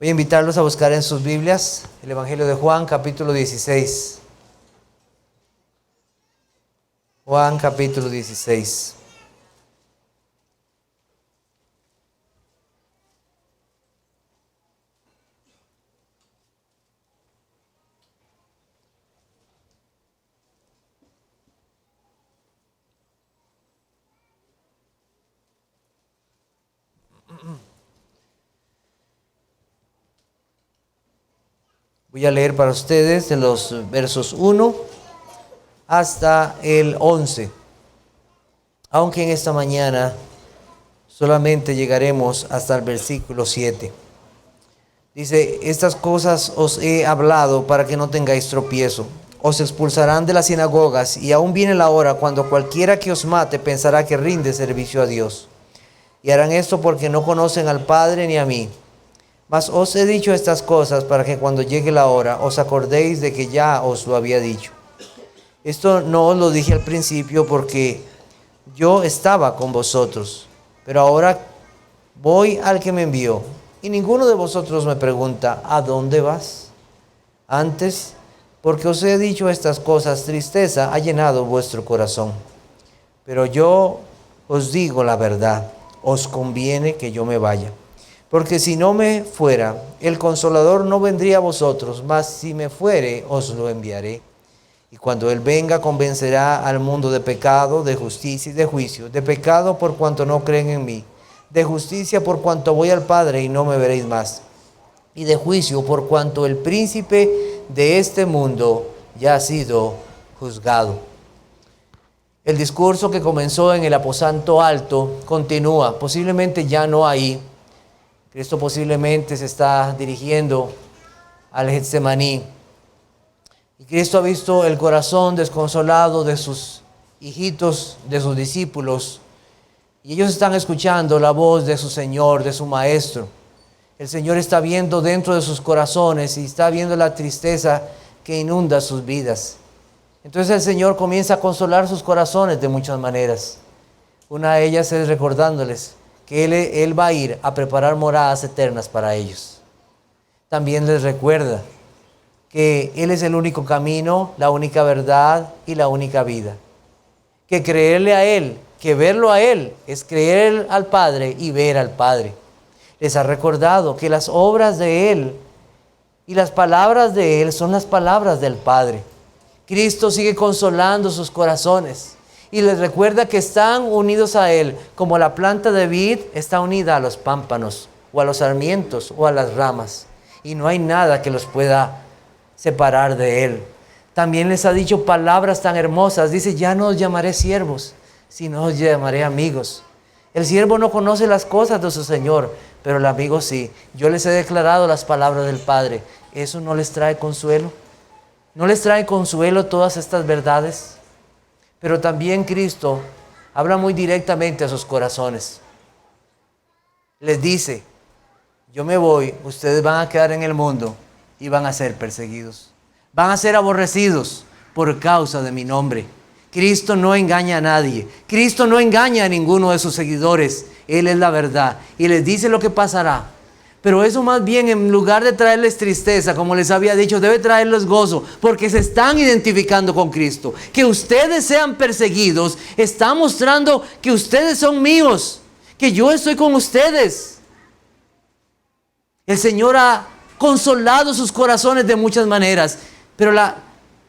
Voy a invitarlos a buscar en sus Biblias el Evangelio de Juan, capítulo 16. Juan, capítulo 16. Voy a leer para ustedes de los versos 1 hasta el 11. Aunque en esta mañana solamente llegaremos hasta el versículo 7. Dice: estas cosas os he hablado para que no tengáis tropiezo. Os expulsarán de las sinagogas, y aún viene la hora cuando cualquiera que os mate pensará que rinde servicio a Dios. Y harán esto porque no conocen al Padre ni a mí. Mas os he dicho estas cosas para que cuando llegue la hora os acordéis de que ya os lo había dicho. Esto no os lo dije al principio porque yo estaba con vosotros, pero ahora voy al que me envió. Y ninguno de vosotros me pregunta: ¿a dónde vas? Antes, porque os he dicho estas cosas, tristeza ha llenado vuestro corazón. Pero yo os digo la verdad, os conviene que yo me vaya. Porque si no me fuera, el Consolador no vendría a vosotros, mas si me fuere, os lo enviaré. Y cuando Él venga, convencerá al mundo de pecado, de justicia y de juicio. De pecado por cuanto no creen en mí. De justicia por cuanto voy al Padre y no me veréis más. Y de juicio por cuanto el príncipe de este mundo ya ha sido juzgado. El discurso que comenzó en el aposento alto continúa, posiblemente ya no ahí. Cristo posiblemente se está dirigiendo al Getsemaní. Y Cristo ha visto el corazón desconsolado de sus hijitos, de sus discípulos. Y ellos están escuchando la voz de su Señor, de su Maestro. El Señor está viendo dentro de sus corazones y está viendo la tristeza que inunda sus vidas. Entonces el Señor comienza a consolar sus corazones de muchas maneras. Una de ellas es recordándoles que Él va a ir a preparar moradas eternas para ellos. También les recuerda que Él es el único camino, la única verdad y la única vida. Que creerle a Él, que verlo a Él, es creer al Padre y ver al Padre. Les ha recordado que las obras de Él y las palabras de Él son las palabras del Padre. Cristo sigue consolando sus corazones. Y les recuerda que están unidos a Él, como la planta de vid está unida a los pámpanos, o a los sarmientos, o a las ramas. Y no hay nada que los pueda separar de Él. También les ha dicho palabras tan hermosas. Dice: ya no os llamaré siervos, sino os llamaré amigos. El siervo no conoce las cosas de su Señor, pero el amigo sí. Yo les he declarado las palabras del Padre. ¿Eso no les trae consuelo? ¿No les trae consuelo todas estas verdades? Pero también Cristo habla muy directamente a sus corazones. Les dice: yo me voy, ustedes van a quedar en el mundo y van a ser perseguidos. Van a ser aborrecidos por causa de mi nombre. Cristo no engaña a nadie. Cristo no engaña a ninguno de sus seguidores. Él es la verdad y les dice lo que pasará. Pero eso más bien, en lugar de traerles tristeza, como les había dicho, debe traerles gozo, porque se están identificando con Cristo. Que ustedes sean perseguidos está mostrando que ustedes son míos, que yo estoy con ustedes. El Señor ha consolado sus corazones de muchas maneras, pero la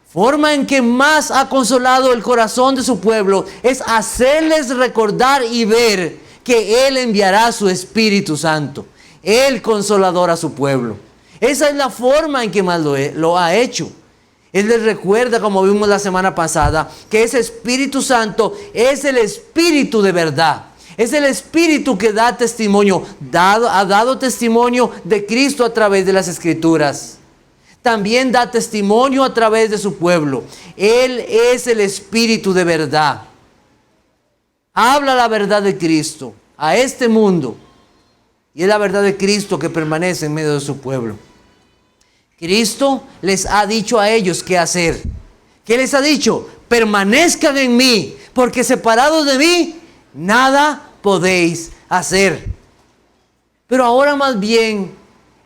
forma en que más ha consolado el corazón de su pueblo es hacerles recordar y ver que Él enviará su Espíritu Santo. El consolador a su pueblo. Esa es la forma en que más lo ha hecho. Él les recuerda, como vimos la semana pasada, que ese Espíritu Santo es el Espíritu de verdad. Es el Espíritu que da testimonio, ha dado testimonio de Cristo a través de las Escrituras. También da testimonio a través de su pueblo. Él es el Espíritu de verdad. Habla la verdad de Cristo a este mundo. Y es la verdad de Cristo que permanece en medio de su pueblo. Cristo les ha dicho a ellos qué hacer. ¿Qué les ha dicho? Permanezcan en mí, porque separados de mí, nada podéis hacer. Pero ahora más bien,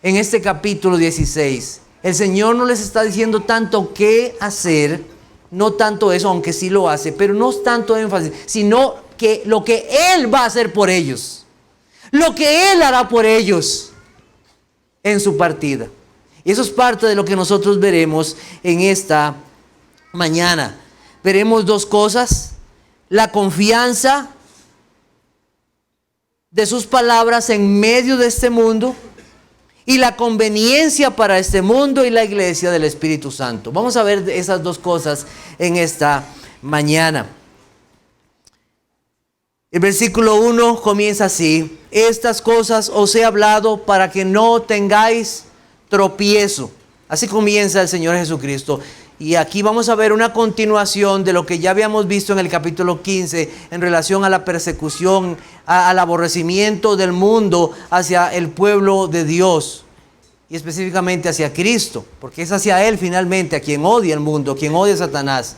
en este capítulo 16. El Señor no les está diciendo tanto qué hacer, no tanto eso, aunque sí lo hace, pero no es tanto énfasis, sino que lo que Él va a hacer por ellos, lo que Él hará por ellos en su partida. Y eso es parte de lo que nosotros veremos en esta mañana. Veremos dos cosas: la confianza de sus palabras en medio de este mundo y la conveniencia para este mundo y la iglesia del Espíritu Santo. Vamos a ver esas dos cosas en esta mañana. El versículo 1 comienza así: estas cosas os he hablado para que no tengáis tropiezo. Así comienza el Señor Jesucristo. Y aquí vamos a ver una continuación de lo que ya habíamos visto en el capítulo 15 en relación a la persecución, al aborrecimiento del mundo hacia el pueblo de Dios y específicamente hacia Cristo, porque es hacia Él finalmente a quien odia el mundo, quien odia a Satanás.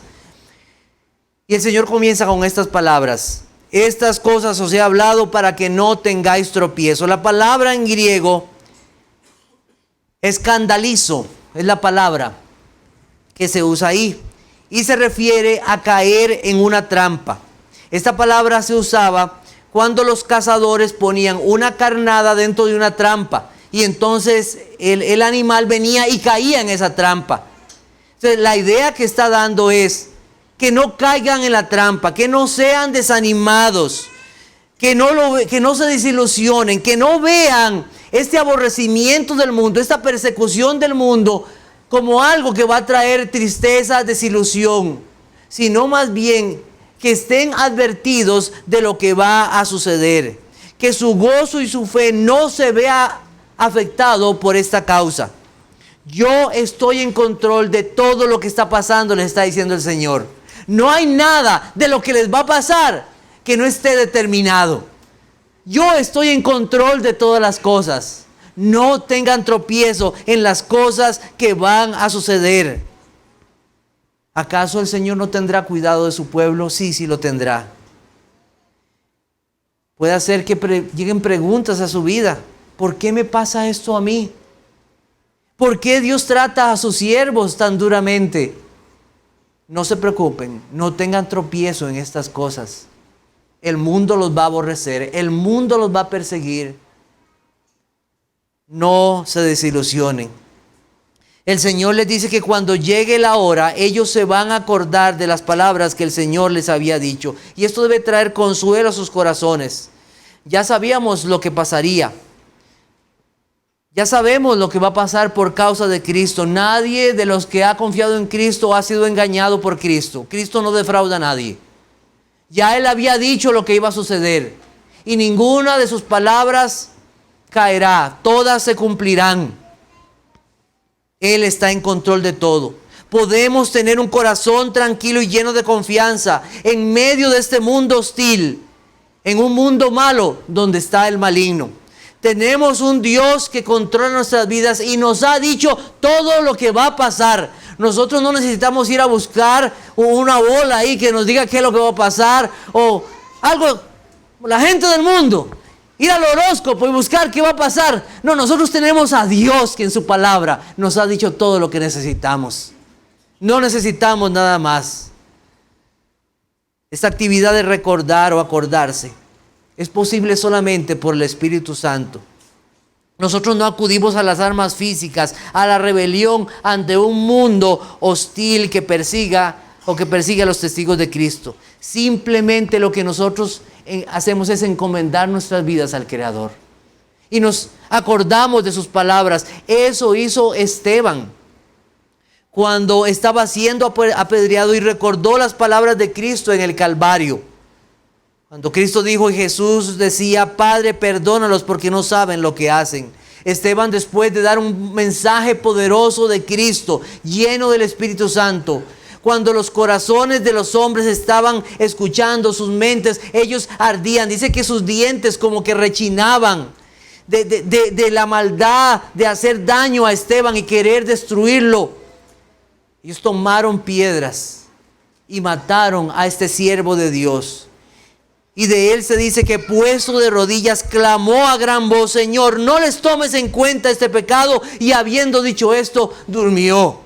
Y el Señor comienza con estas palabras: estas cosas os he hablado para que no tengáis tropiezo. La palabra en griego, escandalizo, es la palabra que se usa ahí y se refiere a caer en una trampa. Esta palabra se usaba cuando los cazadores ponían una carnada dentro de una trampa y entonces el animal venía y caía en esa trampa. Entonces, la idea que está dando es que no caigan en la trampa, que no sean desanimados, que no se desilusionen, que no vean este aborrecimiento del mundo, esta persecución del mundo como algo que va a traer tristeza, desilusión, sino más bien que estén advertidos de lo que va a suceder, que su gozo y su fe no se vea afectado por esta causa. Yo estoy en control de todo lo que está pasando, les está diciendo el Señor. No hay nada de lo que les va a pasar que no esté determinado. Yo estoy en control de todas las cosas. No tengan tropiezo en las cosas que van a suceder. ¿Acaso el Señor no tendrá cuidado de su pueblo? Sí, sí lo tendrá. Puede hacer que lleguen preguntas a su vida. ¿Por qué me pasa esto a mí? ¿Por qué Dios trata a sus siervos tan duramente? No se preocupen, no tengan tropiezo en estas cosas. El mundo los va a aborrecer, el mundo los va a perseguir. No se desilusionen. El Señor les dice que cuando llegue la hora, ellos se van a acordar de las palabras que el Señor les había dicho. Y esto debe traer consuelo a sus corazones. Ya sabíamos lo que pasaría. Ya sabemos lo que va a pasar por causa de Cristo. Nadie de los que ha confiado en Cristo ha sido engañado por Cristo. Cristo no defrauda a nadie. Ya Él había dicho lo que iba a suceder. Y ninguna de sus palabras caerá. Todas se cumplirán. Él está en control de todo. Podemos tener un corazón tranquilo y lleno de confianza en medio de este mundo hostil. En un mundo malo donde está el maligno. Tenemos un Dios que controla nuestras vidas y nos ha dicho todo lo que va a pasar. Nosotros no necesitamos ir a buscar una bola ahí que nos diga qué es lo que va a pasar o algo. La gente del mundo, ir al horóscopo y buscar qué va a pasar. No, nosotros tenemos a Dios que en su palabra nos ha dicho todo lo que necesitamos. No necesitamos nada más. Esta actividad de recordar o acordarse es posible solamente por el Espíritu Santo. Nosotros no acudimos a las armas físicas, a la rebelión ante un mundo hostil que persigue a los testigos de Cristo. Simplemente lo que nosotros hacemos es encomendar nuestras vidas al Creador. Y nos acordamos de sus palabras. Eso hizo Esteban cuando estaba siendo apedreado y recordó las palabras de Cristo en el Calvario. Cuando Cristo dijo y Jesús decía: Padre, perdónalos porque no saben lo que hacen. Esteban, después de dar un mensaje poderoso de Cristo, lleno del Espíritu Santo, cuando los corazones de los hombres estaban escuchando, sus mentes, ellos ardían. Dice que sus dientes como que rechinaban de la maldad de hacer daño a Esteban y querer destruirlo. Ellos tomaron piedras y mataron a este siervo de Dios. Y de él se dice que puesto de rodillas clamó a gran voz: Señor, no les tomes en cuenta este pecado. Y habiendo dicho esto, durmió.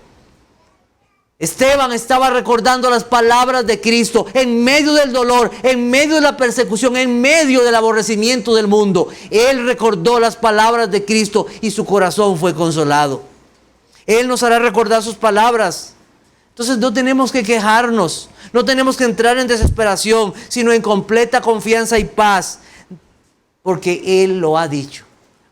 Esteban estaba recordando las palabras de Cristo en medio del dolor, en medio de la persecución, en medio del aborrecimiento del mundo. Él recordó las palabras de Cristo y su corazón fue consolado. Él nos hará recordar sus palabras. Entonces no tenemos que quejarnos, no tenemos que entrar en desesperación, sino en completa confianza y paz, porque Él lo ha dicho,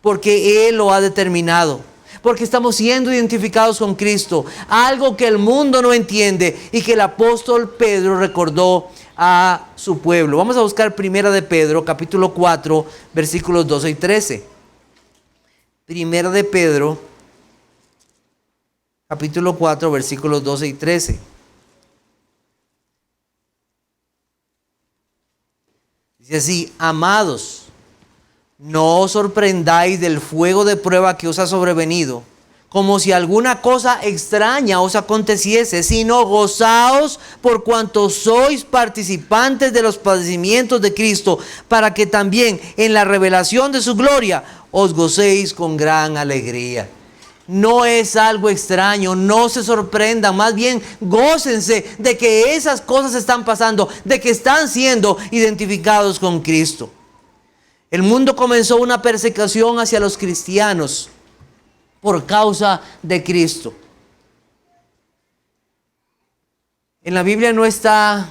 porque Él lo ha determinado, porque estamos siendo identificados con Cristo, algo que el mundo no entiende y que el apóstol Pedro recordó a su pueblo. Vamos a buscar Primera de Pedro, capítulo 4, versículos 12 y 13. Primera de Pedro, capítulo 4, versículos 12 y 13. Dice así: amados, no os sorprendáis del fuego de prueba que os ha sobrevenido, como si alguna cosa extraña os aconteciese, sino gozaos por cuanto sois participantes de los padecimientos de Cristo, para que también en la revelación de su gloria os gocéis con gran alegría. No es algo extraño, no se sorprendan, más bien gócense de que esas cosas están pasando, de que están siendo identificados con Cristo. El mundo comenzó una persecución hacia los cristianos por causa de Cristo. En la Biblia no está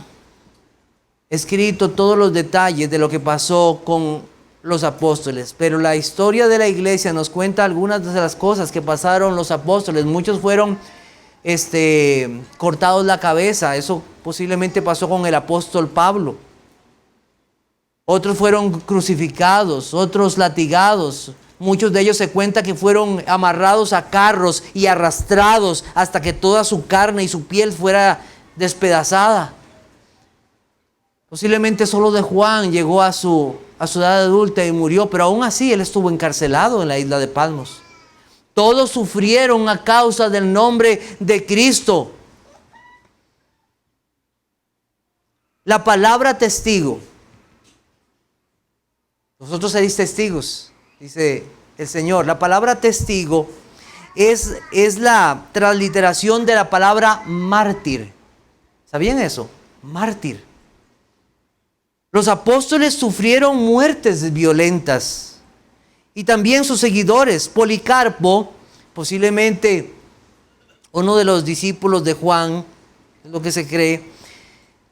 escrito todos los detalles de lo que pasó con los apóstoles, pero la historia de la iglesia nos cuenta algunas de las cosas que pasaron los apóstoles. Muchos fueron cortados la cabeza. Eso posiblemente pasó con el apóstol Pablo. Otros fueron crucificados, otros latigados. Muchos de ellos se cuenta que fueron amarrados a carros y arrastrados hasta que toda su carne y su piel fuera despedazada. Posiblemente solo de Juan llegó a su edad adulta y murió, pero aún así él estuvo encarcelado en la isla de Patmos. Todos sufrieron a causa del nombre de Cristo. La palabra testigo. Vosotros seréis testigos, dice el Señor. La palabra testigo es la transliteración de la palabra mártir. ¿Sabían eso? Mártir. Los apóstoles sufrieron muertes violentas y también sus seguidores. Policarpo, posiblemente uno de los discípulos de Juan, es lo que se cree,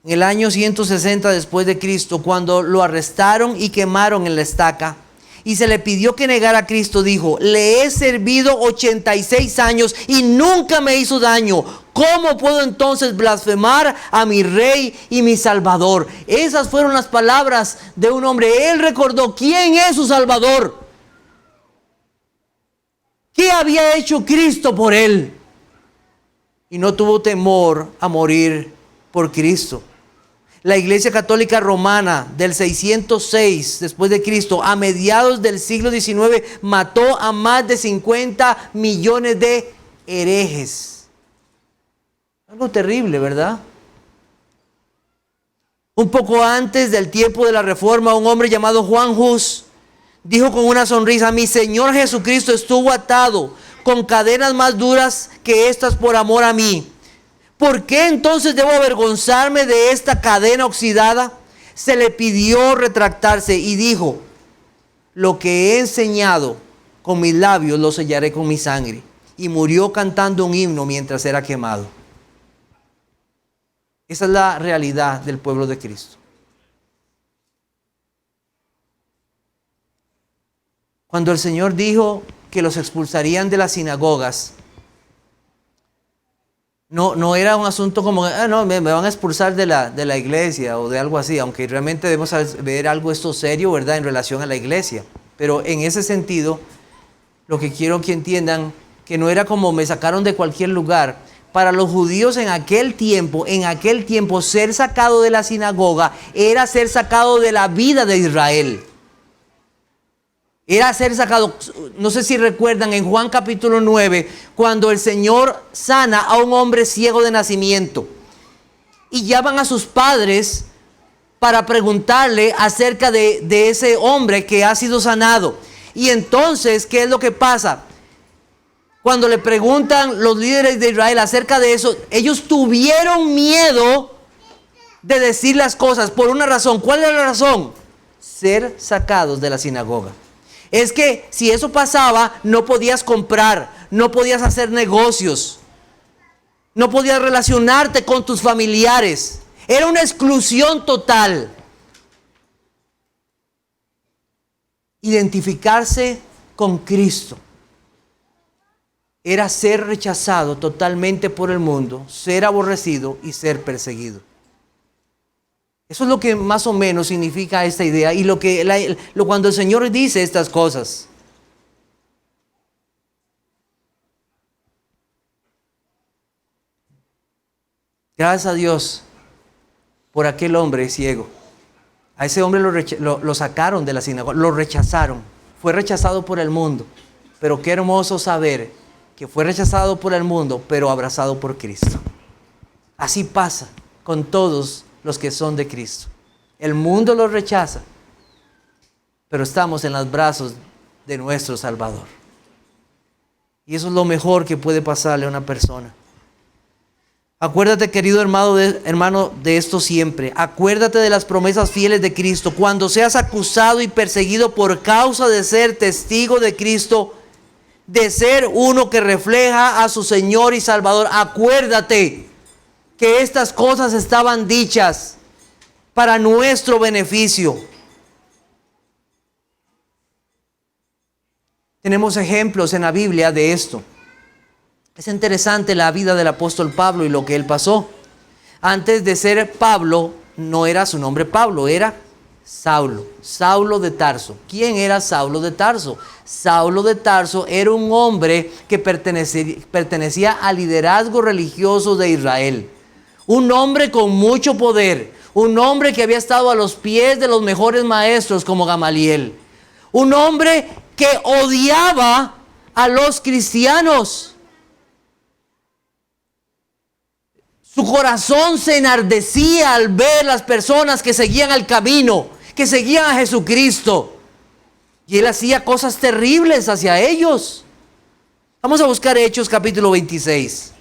en el año 160 después de Cristo, cuando lo arrestaron y quemaron en la estaca y se le pidió que negara a Cristo, dijo: le he servido 86 años y nunca me hizo daño. ¿Cómo puedo entonces blasfemar a mi Rey y mi Salvador? Esas fueron las palabras de un hombre. Él recordó quién es su Salvador. ¿Qué había hecho Cristo por él? Y no tuvo temor a morir por Cristo. La Iglesia Católica Romana del 606 después de Cristo, a mediados del siglo XIX, mató a más de 50 millones de herejes. Algo terrible, ¿verdad? Un poco antes del tiempo de la Reforma, un hombre llamado Juan Hus dijo con una sonrisa: mi Señor Jesucristo estuvo atado con cadenas más duras que estas por amor a mí. ¿Por qué entonces debo avergonzarme de esta cadena oxidada? Se le pidió retractarse y dijo: lo que he enseñado con mis labios lo sellaré con mi sangre. Y murió cantando un himno mientras era quemado. Esa es la realidad del pueblo de Cristo. Cuando el Señor dijo que los expulsarían de las sinagogas, no era un asunto como, no, me van a expulsar de la iglesia o de algo así, aunque realmente debemos ver algo esto serio, ¿verdad?, en relación a la iglesia. Pero en ese sentido, lo que quiero que entiendan, que no era como me sacaron de cualquier lugar. Para los judíos en aquel tiempo, ser sacado de la sinagoga era ser sacado de la vida de Israel. Era ser sacado. No sé si recuerdan en Juan capítulo 9, cuando el Señor sana a un hombre ciego de nacimiento y llaman a sus padres para preguntarle acerca de ese hombre que ha sido sanado. Y entonces, ¿qué es lo que pasa? Cuando le preguntan los líderes de Israel acerca de eso, ellos tuvieron miedo de decir las cosas por una razón. ¿Cuál es la razón? Ser sacados de la sinagoga. Es que si eso pasaba, no podías comprar, no podías hacer negocios, no podías relacionarte con tus familiares. Era una exclusión total. Identificarse con Cristo era ser rechazado totalmente por el mundo, ser aborrecido y ser perseguido. Eso es lo que más o menos significa esta idea y cuando el Señor dice estas cosas. Gracias a Dios por aquel hombre ciego. A ese hombre lo sacaron de la sinagoga, lo rechazaron. Fue rechazado por el mundo. Pero qué hermoso saber que fue rechazado por el mundo, pero abrazado por Cristo. Así pasa con todos los que son de Cristo. El mundo los rechaza, pero estamos en los brazos de nuestro Salvador. Y eso es lo mejor que puede pasarle a una persona. Acuérdate, querido hermano, de esto siempre. Acuérdate de las promesas fieles de Cristo. Cuando seas acusado y perseguido por causa de ser testigo de Cristo, de ser uno que refleja a su Señor y Salvador, acuérdate que estas cosas estaban dichas para nuestro beneficio. Tenemos ejemplos en la Biblia de esto. Es interesante la vida del apóstol Pablo y lo que él pasó. Antes de ser Pablo, no era su nombre Pablo, era Saulo, Saulo de Tarso. ¿Quién era Saulo de Tarso? Saulo de Tarso era un hombre que pertenecía al liderazgo religioso de Israel. Un hombre con mucho poder, un hombre que había estado a los pies de los mejores maestros como Gamaliel. Un hombre que odiaba a los cristianos. Su corazón se enardecía al ver las personas que seguían al camino, que seguían a Jesucristo. Y él hacía cosas terribles hacia ellos. Vamos a buscar Hechos capítulo 26.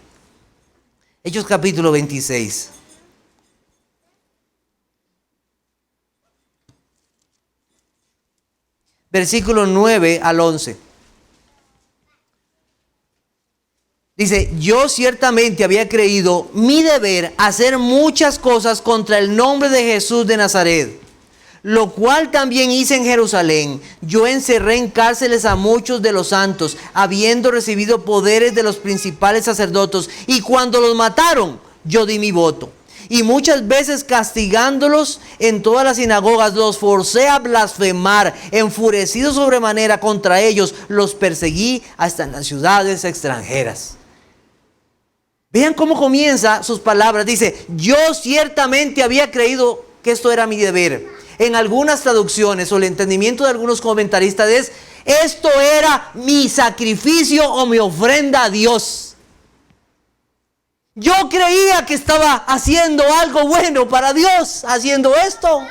Hechos capítulo 26. Versículo 9 al 11. Dice, yo ciertamente había creído mi deber hacer muchas cosas contra el nombre de Jesús de Nazaret, lo cual también hice en Jerusalén. Yo encerré en cárceles a muchos de los santos, habiendo recibido poderes de los principales sacerdotes, y cuando los mataron, yo di mi voto. Y muchas veces castigándolos en todas las sinagogas, los forcé a blasfemar. Enfurecido sobremanera contra ellos, los perseguí hasta en las ciudades extranjeras. Vean cómo comienza sus palabras. Dice, yo ciertamente había creído que esto era mi deber. En algunas traducciones o el entendimiento de algunos comentaristas es, esto era mi sacrificio o mi ofrenda a Dios. Yo creía que estaba haciendo algo bueno para Dios, haciendo esto.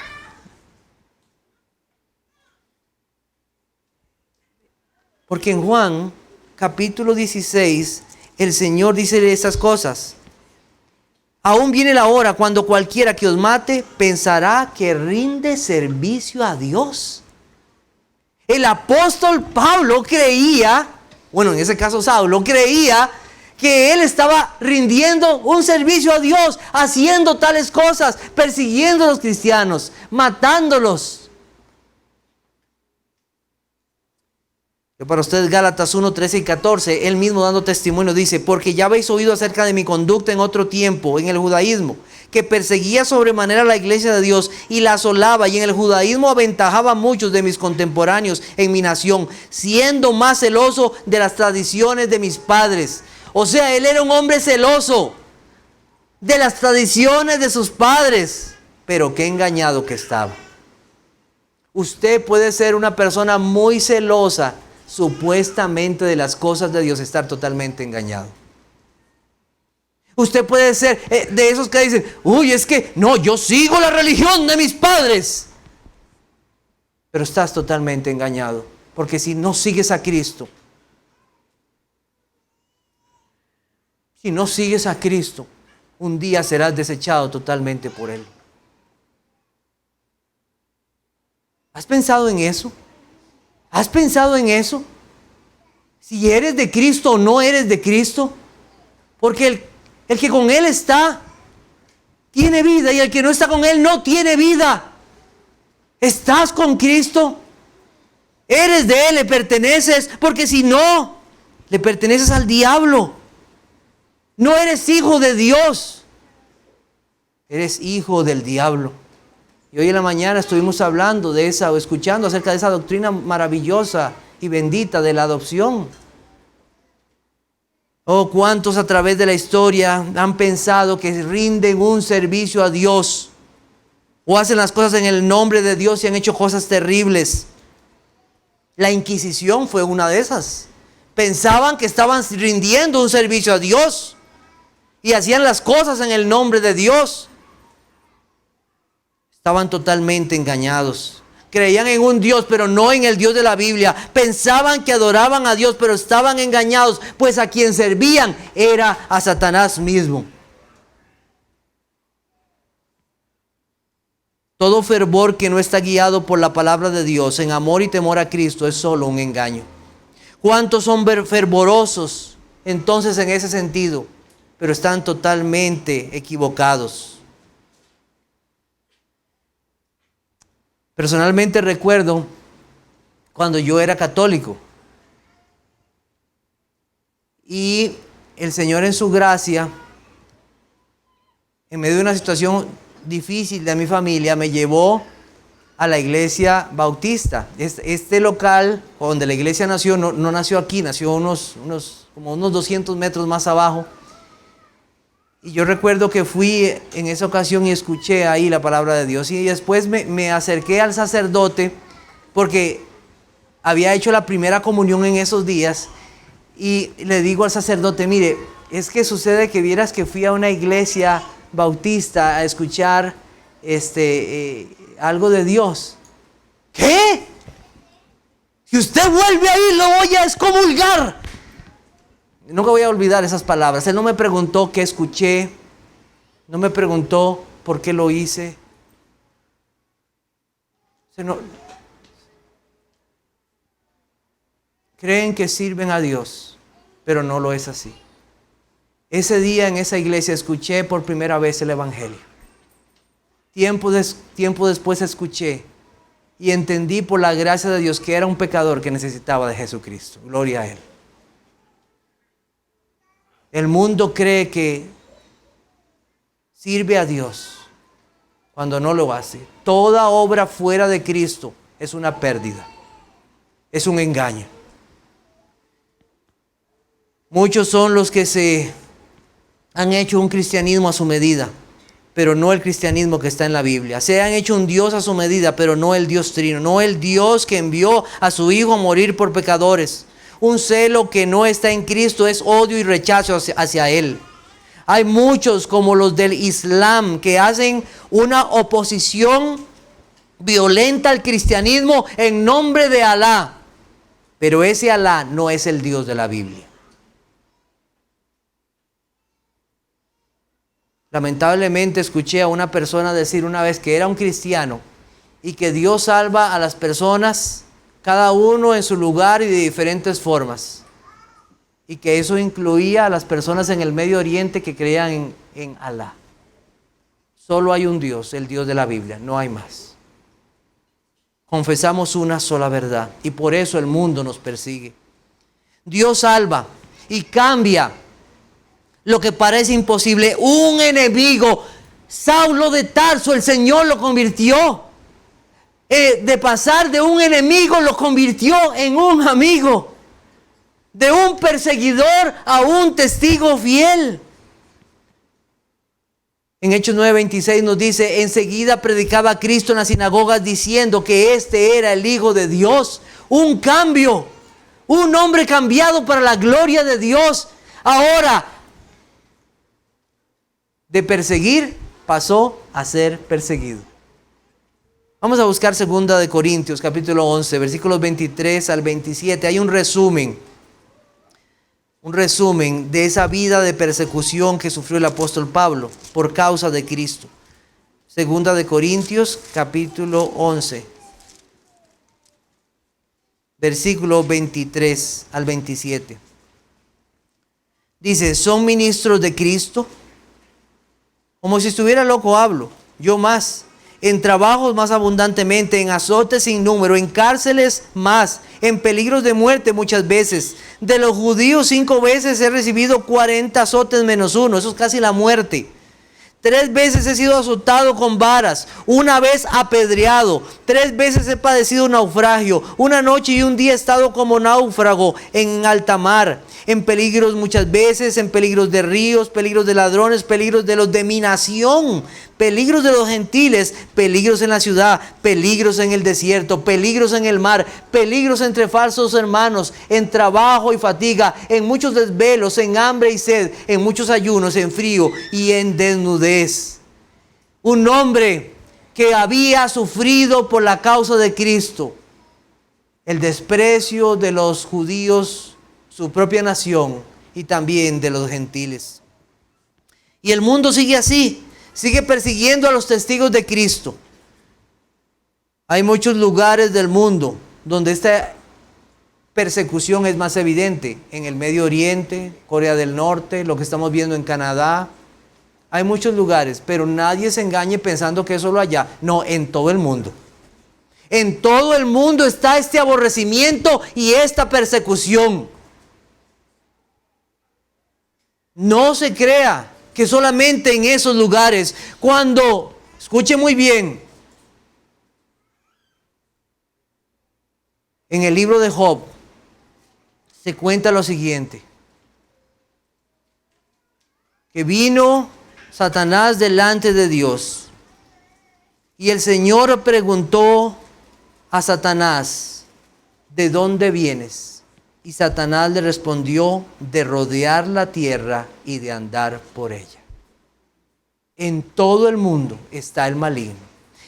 Porque en Juan capítulo 16, el Señor dice estas cosas. Aún viene la hora cuando cualquiera que os mate pensará que rinde servicio a Dios. El apóstol Pablo creía, bueno, en ese caso Saulo, creía que él estaba rindiendo un servicio a Dios, haciendo tales cosas, persiguiendo a los cristianos, matándolos. Para ustedes Gálatas 1, 13 y 14, él mismo dando testimonio dice, porque ya habéis oído acerca de mi conducta en otro tiempo, en el judaísmo, que perseguía sobremanera la iglesia de Dios y la asolaba, y en el judaísmo aventajaba a muchos de mis contemporáneos en mi nación, siendo más celoso de las tradiciones de mis padres. O sea, él era un hombre celoso de las tradiciones de sus padres, pero qué engañado que estaba. Usted puede ser una persona muy celosa supuestamente de las cosas de Dios, estar totalmente engañado. Usted puede ser de esos que dicen, uy, es que no, yo sigo la religión de mis padres. Pero estás totalmente engañado, porque si no sigues a Cristo, un día serás desechado totalmente por Él. ¿Has pensado en eso? ¿Has pensado en eso? Si eres de Cristo o no eres de Cristo. Porque el que con Él está, tiene vida, y el que no está con Él no tiene vida. ¿Estás con Cristo? ¿Eres de Él? ¿Le perteneces? Porque si no, le perteneces al diablo. No eres hijo de Dios. Eres hijo del diablo. Y hoy en la mañana estuvimos hablando de esa, o escuchando acerca de esa doctrina maravillosa y bendita de la adopción. Oh, cuántos a través de la historia han pensado que rinden un servicio a Dios o hacen las cosas en el nombre de Dios y han hecho cosas terribles. La Inquisición fue una de esas. Pensaban que estaban rindiendo un servicio a Dios y hacían las cosas en el nombre de Dios. Estaban totalmente engañados. Creían en un Dios, pero no en el Dios de la Biblia. Pensaban que adoraban a Dios, pero estaban engañados, pues a quien servían era a Satanás mismo. Todo fervor que no está guiado por la palabra de Dios, en amor y temor a Cristo, es solo un engaño. ¿Cuántos son fervorosos entonces en ese sentido? Pero están totalmente equivocados. Personalmente recuerdo cuando yo era católico y el Señor en su gracia, en medio de una situación difícil de mi familia, me llevó a la iglesia bautista. Este local donde la iglesia nació, no nació aquí, nació como unos 200 metros más abajo. Y yo recuerdo que fui en esa ocasión y escuché ahí la palabra de Dios. Y después me acerqué al sacerdote porque había hecho la primera comunión en esos días. Y le digo al sacerdote, mire, es que sucede que vieras que fui a una iglesia bautista a escuchar algo de Dios. ¿Qué? Si usted vuelve ahí, lo voy a excomulgar. Nunca voy a olvidar esas palabras. Él no me preguntó qué escuché, no me preguntó por qué lo hice. Creen que sirven a Dios, pero no lo es así. Ese día en esa iglesia escuché por primera vez el Evangelio. Tiempo después escuché y entendí por la gracia de Dios que era un pecador que necesitaba de Jesucristo. Gloria a Él. El mundo cree que sirve a Dios cuando no lo hace. Toda obra fuera de Cristo es una pérdida, es un engaño. Muchos son los que se han hecho un cristianismo a su medida, pero no el cristianismo que está en la Biblia. Se han hecho un Dios a su medida, pero no el Dios trino, no el Dios que envió a su Hijo a morir por pecadores. Un celo que no está en Cristo es odio y rechazo hacia Él. Hay muchos como los del Islam que hacen una oposición violenta al cristianismo en nombre de Alá. Pero ese Alá no es el Dios de la Biblia. Lamentablemente escuché a una persona decir una vez que era un cristiano y que Dios salva a las personas, cada uno en su lugar y de diferentes formas. Y que eso incluía a las personas en el Medio Oriente que creían en Alá. Solo hay un Dios, el Dios de la Biblia, no hay más. Confesamos una sola verdad y por eso el mundo nos persigue. Dios salva y cambia lo que parece imposible. Un enemigo, Saulo de Tarso, el Señor lo convirtió. De pasar de un enemigo lo convirtió en un amigo. De un perseguidor a un testigo fiel. En Hechos 9:26 nos dice, enseguida predicaba a Cristo en las sinagogas diciendo que este era el Hijo de Dios. Un cambio, un hombre cambiado para la gloria de Dios. Ahora, De perseguir pasó a ser perseguido. Vamos a buscar 2 de Corintios, capítulo 11, versículos 23 al 27. Hay un resumen de esa vida de persecución que sufrió el apóstol Pablo por causa de Cristo. 2 de Corintios, capítulo 11, versículos 23 al 27. Dice, ¿son ministros de Cristo? Como si estuviera loco hablo, yo más. En trabajos más abundantemente, en azotes sin número, en cárceles más, en peligros de muerte muchas veces. De los judíos 5 veces he recibido 40 azotes menos 1, eso es casi la muerte. 3 veces he sido azotado con varas, 1 vez apedreado, 3 veces he padecido naufragio, 1 noche y un día he estado como náufrago en alta mar, en peligros muchas veces, en peligros de ríos, peligros de ladrones, peligros de los de mi nación, peligros de los gentiles, peligros en la ciudad, peligros en el desierto, peligros en el mar, peligros entre falsos hermanos, en trabajo y fatiga, en muchos desvelos, en hambre y sed, en muchos ayunos, en frío y en desnudez. Un hombre que había sufrido por la causa de Cristo el desprecio de los judíos, su propia nación y también de los gentiles. Y el mundo sigue así. Sigue persiguiendo a los testigos de Cristo. Hay muchos lugares del mundo donde esta persecución es más evidente. En el Medio Oriente, Corea del Norte, lo que estamos viendo en Canadá. Hay muchos lugares, pero nadie se engañe pensando que es solo allá. No, en todo el mundo. En todo el mundo está este aborrecimiento y esta persecución. No se crea que solamente en esos lugares, cuando, escuche muy bien, en el libro de Job se cuenta lo siguiente, que vino Satanás delante de Dios y el Señor preguntó a Satanás, ¿de dónde vienes? Y Satanás le respondió, de rodear la tierra y de andar por ella. En todo el mundo está el maligno.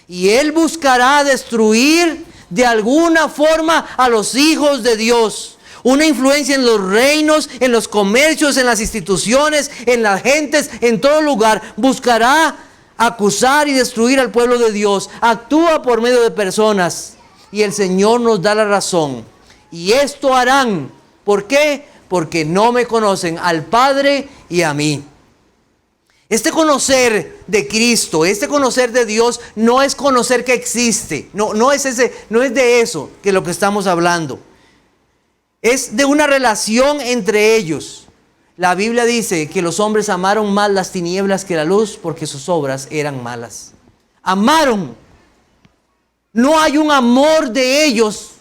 Y él buscará destruir de alguna forma a los hijos de Dios. Una influencia en los reinos, en los comercios, en las instituciones, en las gentes, en todo lugar. Buscará acusar y destruir al pueblo de Dios. Actúa por medio de personas. Y el Señor nos da la razón. Y esto harán. ¿Por qué? Porque no me conocen al Padre y a mí. Este conocer de Cristo, este conocer de Dios, no es conocer que existe. No es de eso que lo que estamos hablando. Es de una relación entre ellos. La Biblia dice que los hombres amaron más las tinieblas que la luz porque sus obras eran malas. Amaron. No hay un amor de ellos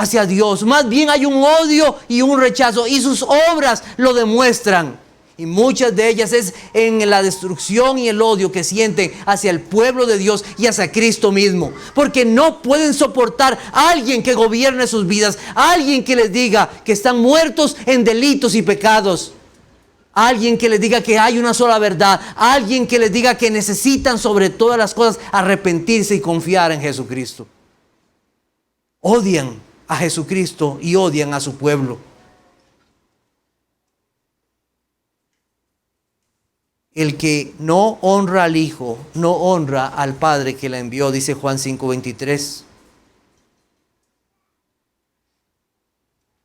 hacia Dios, más bien hay un odio y un rechazo, y sus obras lo demuestran, y muchas de ellas es en la destrucción y el odio que sienten hacia el pueblo de Dios y hacia Cristo mismo, porque no pueden soportar a alguien que gobierne sus vidas, a alguien que les diga que están muertos en delitos y pecados, a alguien que les diga que hay una sola verdad, a alguien que les diga que necesitan sobre todas las cosas arrepentirse y confiar en Jesucristo. Odian a Jesucristo y odian a su pueblo. El que no honra al Hijo, no honra al Padre que la envió, dice Juan 5:23.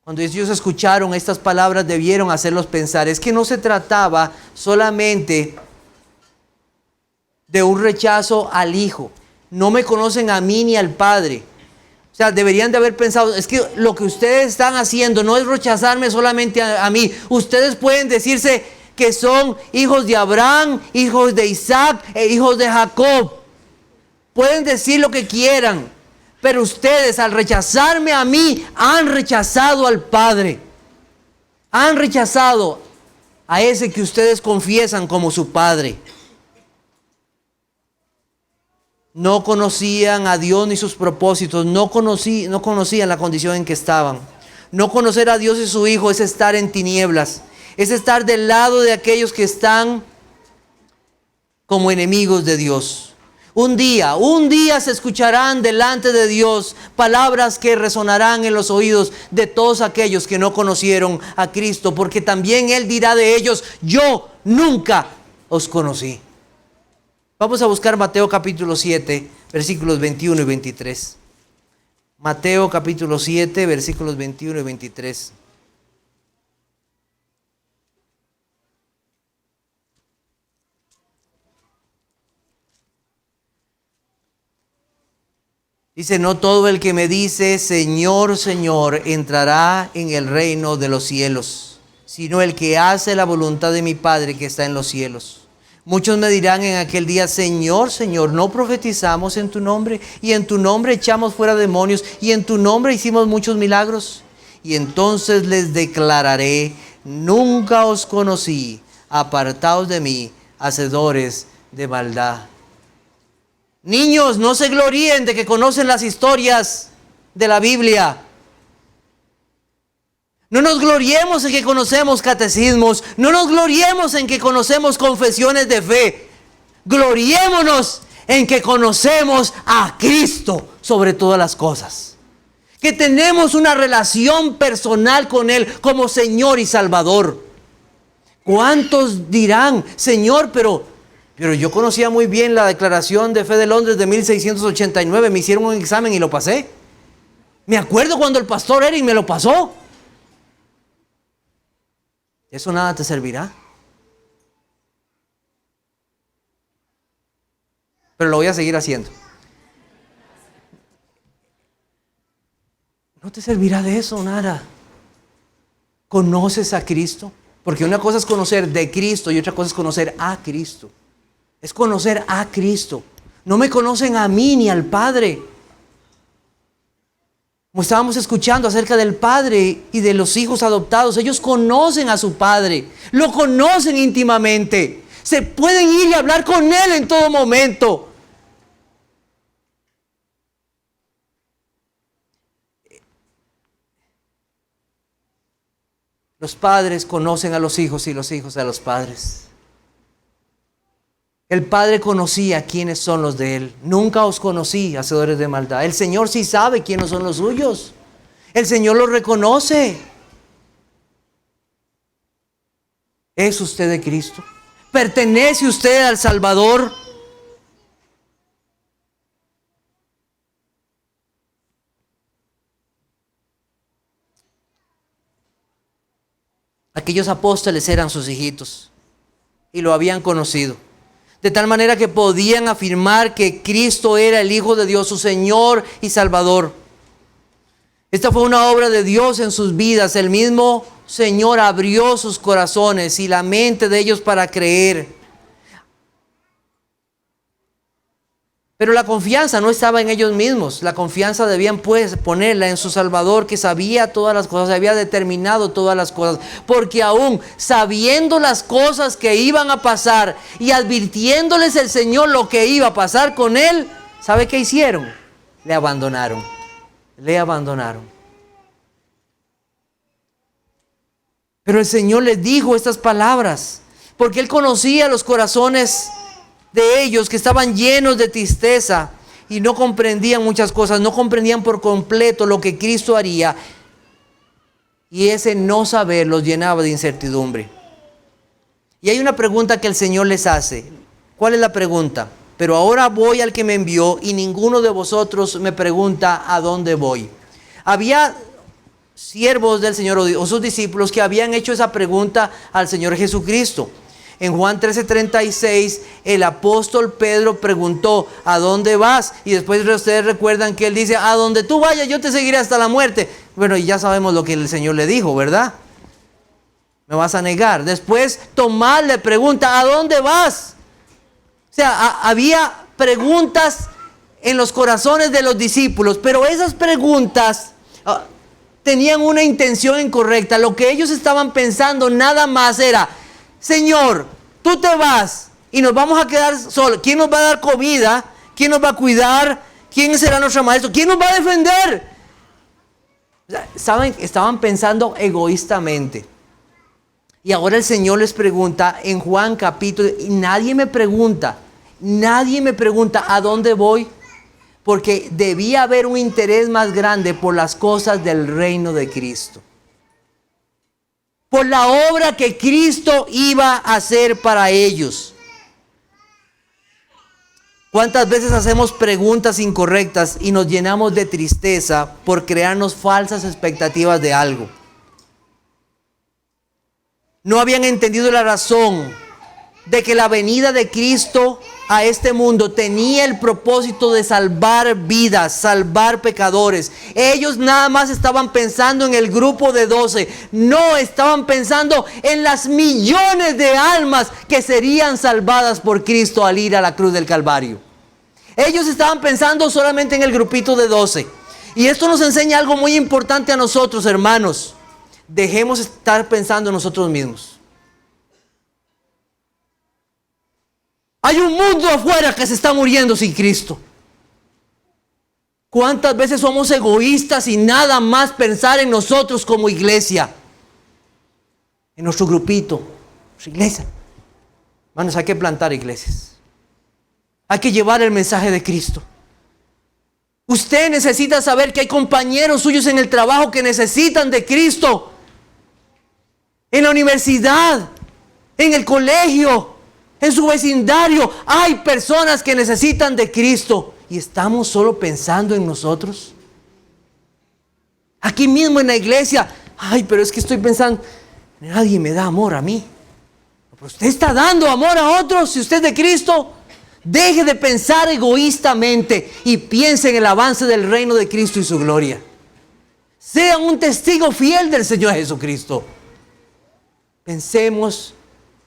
Cuando ellos escucharon estas palabras debieron hacerlos pensar. Es que no se trataba solamente de un rechazo al Hijo. No me conocen a mí ni al Padre. O sea, deberían de haber pensado, es que lo que ustedes están haciendo no es rechazarme solamente a mí. Ustedes pueden decirse que son hijos de Abraham, hijos de Isaac e hijos de Jacob. Pueden decir lo que quieran, pero ustedes al rechazarme a mí han rechazado al Padre. Han rechazado a ese que ustedes confiesan como su Padre. No conocían a Dios ni sus propósitos, no conocían la condición en que estaban. No conocer a Dios y su Hijo es estar en tinieblas, es estar del lado de aquellos que están como enemigos de Dios. Un día se escucharán delante de Dios palabras que resonarán en los oídos de todos aquellos que no conocieron a Cristo, porque también Él dirá de ellos: yo nunca os conocí. Vamos a buscar Mateo capítulo 7, versículos 21 y 23. Mateo capítulo 7, versículos 21 y 23. Dice: no todo el que me dice Señor, Señor, entrará en el reino de los cielos, sino el que hace la voluntad de mi Padre que está en los cielos. Muchos me dirán en aquel día: Señor, Señor, ¿no profetizamos en tu nombre? Y en tu nombre echamos fuera demonios, y en tu nombre hicimos muchos milagros. Y entonces les declararé: nunca os conocí, apartaos de mí, hacedores de maldad. Niños, no se gloríen de que conocen las historias de la Biblia. No nos gloriemos en que conocemos catecismos. No nos gloriemos en que conocemos confesiones de fe. Gloriémonos en que conocemos a Cristo sobre todas las cosas. Que tenemos una relación personal con Él como Señor y Salvador. ¿Cuántos dirán: Señor, pero yo conocía muy bien la Declaración de Fe de Londres de 1689, me hicieron un examen y lo pasé. Me acuerdo cuando el pastor Eric me lo pasó. Eso nada te servirá. Pero lo voy a seguir haciendo. No te servirá de eso nada. ¿Conoces a Cristo? Porque una cosa es conocer de Cristo y otra cosa es conocer a Cristo. Es conocer a Cristo. No me conocen a mí ni al Padre. Como estábamos escuchando acerca del Padre y de los hijos adoptados, ellos conocen a su Padre, lo conocen íntimamente. Se pueden ir y hablar con Él en todo momento. Los padres conocen a los hijos y los hijos a los padres. El Padre conocía quiénes son los de Él. Nunca os conocí, hacedores de maldad. El Señor sí sabe quiénes son los suyos. El Señor los reconoce. ¿Es usted de Cristo? ¿Pertenece usted al Salvador? Aquellos apóstoles eran sus hijitos y lo habían conocido. De tal manera que podían afirmar que Cristo era el Hijo de Dios, su Señor y Salvador. Esta fue una obra de Dios en sus vidas. El mismo Señor abrió sus corazones y la mente de ellos para creer. Pero la confianza no estaba en ellos mismos. La confianza debían ponerla en su Salvador, que sabía todas las cosas, había determinado todas las cosas. Porque aún sabiendo las cosas que iban a pasar y advirtiéndoles el Señor lo que iba a pasar con Él, ¿sabe qué hicieron? Le abandonaron. Le abandonaron. Pero el Señor les dijo estas palabras, porque Él conocía los corazones de ellos, que estaban llenos de tristeza y no comprendían muchas cosas, no comprendían por completo lo que Cristo haría, y ese no saber los llenaba de incertidumbre. Y hay una pregunta que el Señor les hace. ¿Cuál es la pregunta? Pero ahora voy al que me envió y ninguno de vosotros me pregunta a dónde voy. Había siervos del Señor o sus discípulos que habían hecho esa pregunta al Señor Jesucristo. En Juan 13:36, el apóstol Pedro preguntó: ¿a dónde vas? Y después ustedes recuerdan que él dice: a donde tú vayas yo te seguiré hasta la muerte. Bueno, y ya sabemos lo que el Señor le dijo, ¿verdad? Me vas a negar. Después Tomás le pregunta: ¿a dónde vas? O sea, había preguntas en los corazones de los discípulos, pero esas preguntas tenían una intención incorrecta. Lo que ellos estaban pensando nada más era: Señor, tú te vas y nos vamos a quedar solos. ¿Quién nos va a dar comida? ¿Quién nos va a cuidar? ¿Quién será nuestro maestro? ¿Quién nos va a defender? ¿Saben? Estaban pensando egoístamente. Y ahora el Señor les pregunta en Juan capítulo, y nadie me pregunta a dónde voy, porque debía haber un interés más grande por las cosas del reino de Cristo, por la obra que Cristo iba a hacer para ellos. ¿Cuántas veces hacemos preguntas incorrectas y nos llenamos de tristeza por crearnos falsas expectativas de algo? No habían entendido la razón de que la venida de Cristo a este mundo tenía el propósito de salvar vidas, salvar pecadores. Ellos nada más estaban pensando en el grupo de 12, no estaban pensando en las millones de almas que serían salvadas por Cristo al ir a la cruz del Calvario. Ellos estaban pensando solamente en el grupito de 12. Y esto nos enseña algo muy importante a nosotros, hermanos. Dejemos de estar pensando en nosotros mismos. Hay un mundo afuera que se está muriendo sin Cristo. ¿Cuántas veces somos egoístas y nada más pensar en nosotros como iglesia? En nuestro grupito, nuestra iglesia. Hermanos, hay que plantar iglesias. Hay que llevar el mensaje de Cristo. Usted necesita saber que hay compañeros suyos en el trabajo que necesitan de Cristo. En la universidad, en el colegio, en su vecindario, hay personas que necesitan de Cristo. ¿Y estamos solo pensando en nosotros? Aquí mismo en la iglesia, pero es que estoy pensando, nadie me da amor a mí. Pero usted está dando amor a otros, si usted es de Cristo. Deje de pensar egoístamente y piense en el avance del reino de Cristo y su gloria. Sea un testigo fiel del Señor Jesucristo. Pensemos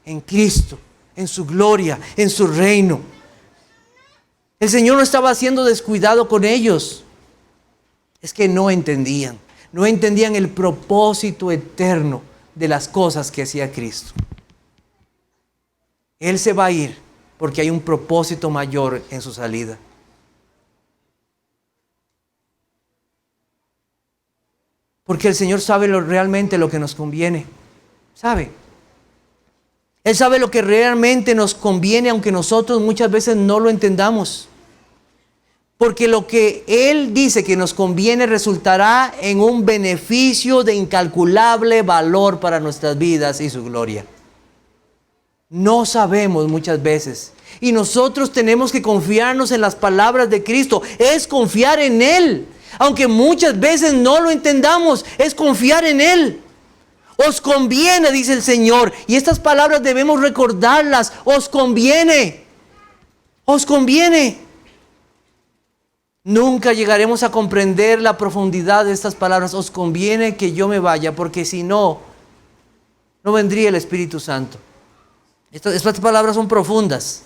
en Cristo, en su gloria, en su reino. El Señor no estaba siendo descuidado con ellos. Es que no entendían el propósito eterno de las cosas que hacía Cristo. Él se va a ir porque hay un propósito mayor en su salida. Porque el Señor sabe realmente lo que nos conviene. ¿Sabe? Él sabe lo que realmente nos conviene, aunque nosotros muchas veces no lo entendamos. Porque lo que Él dice que nos conviene resultará en un beneficio de incalculable valor para nuestras vidas y su gloria. No sabemos muchas veces. Y nosotros tenemos que confiarnos en las palabras de Cristo. Es confiar en Él. Aunque muchas veces no lo entendamos, es confiar en Él. Os conviene, dice el Señor. Y estas palabras debemos recordarlas. Os conviene. Os conviene. Nunca llegaremos a comprender la profundidad de estas palabras. Os conviene que yo me vaya, porque si no, no vendría el Espíritu Santo. Estas palabras son profundas.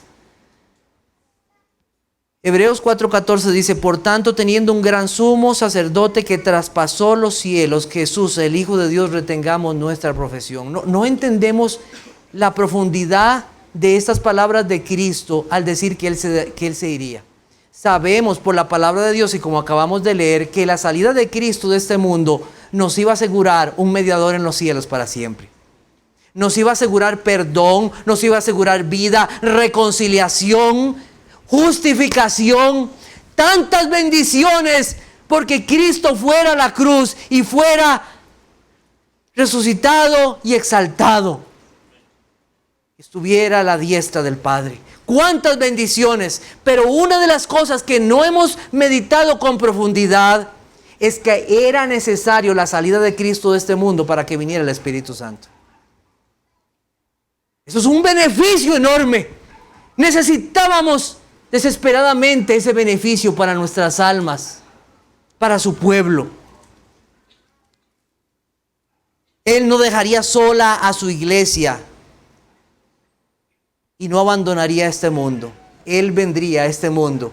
Hebreos 4:14 dice: por tanto, teniendo un gran sumo sacerdote que traspasó los cielos, Jesús, el Hijo de Dios, retengamos nuestra profesión. No entendemos la profundidad de estas palabras de Cristo al decir que Él se iría. Sabemos por la palabra de Dios y como acabamos de leer, que la salida de Cristo de este mundo nos iba a asegurar un mediador en los cielos para siempre. Nos iba a asegurar perdón, nos iba a asegurar vida, reconciliación, justificación, tantas bendiciones, porque Cristo fuera a la cruz y fuera resucitado y exaltado. Estuviera a la diestra del Padre. ¡Cuántas bendiciones! Pero una de las cosas que no hemos meditado con profundidad es que era necesario la salida de Cristo de este mundo para que viniera el Espíritu Santo. Eso es un beneficio enorme. Necesitábamos desesperadamente ese beneficio para nuestras almas, para su pueblo. Él no dejaría sola a su iglesia y no abandonaría este mundo. Él vendría a este mundo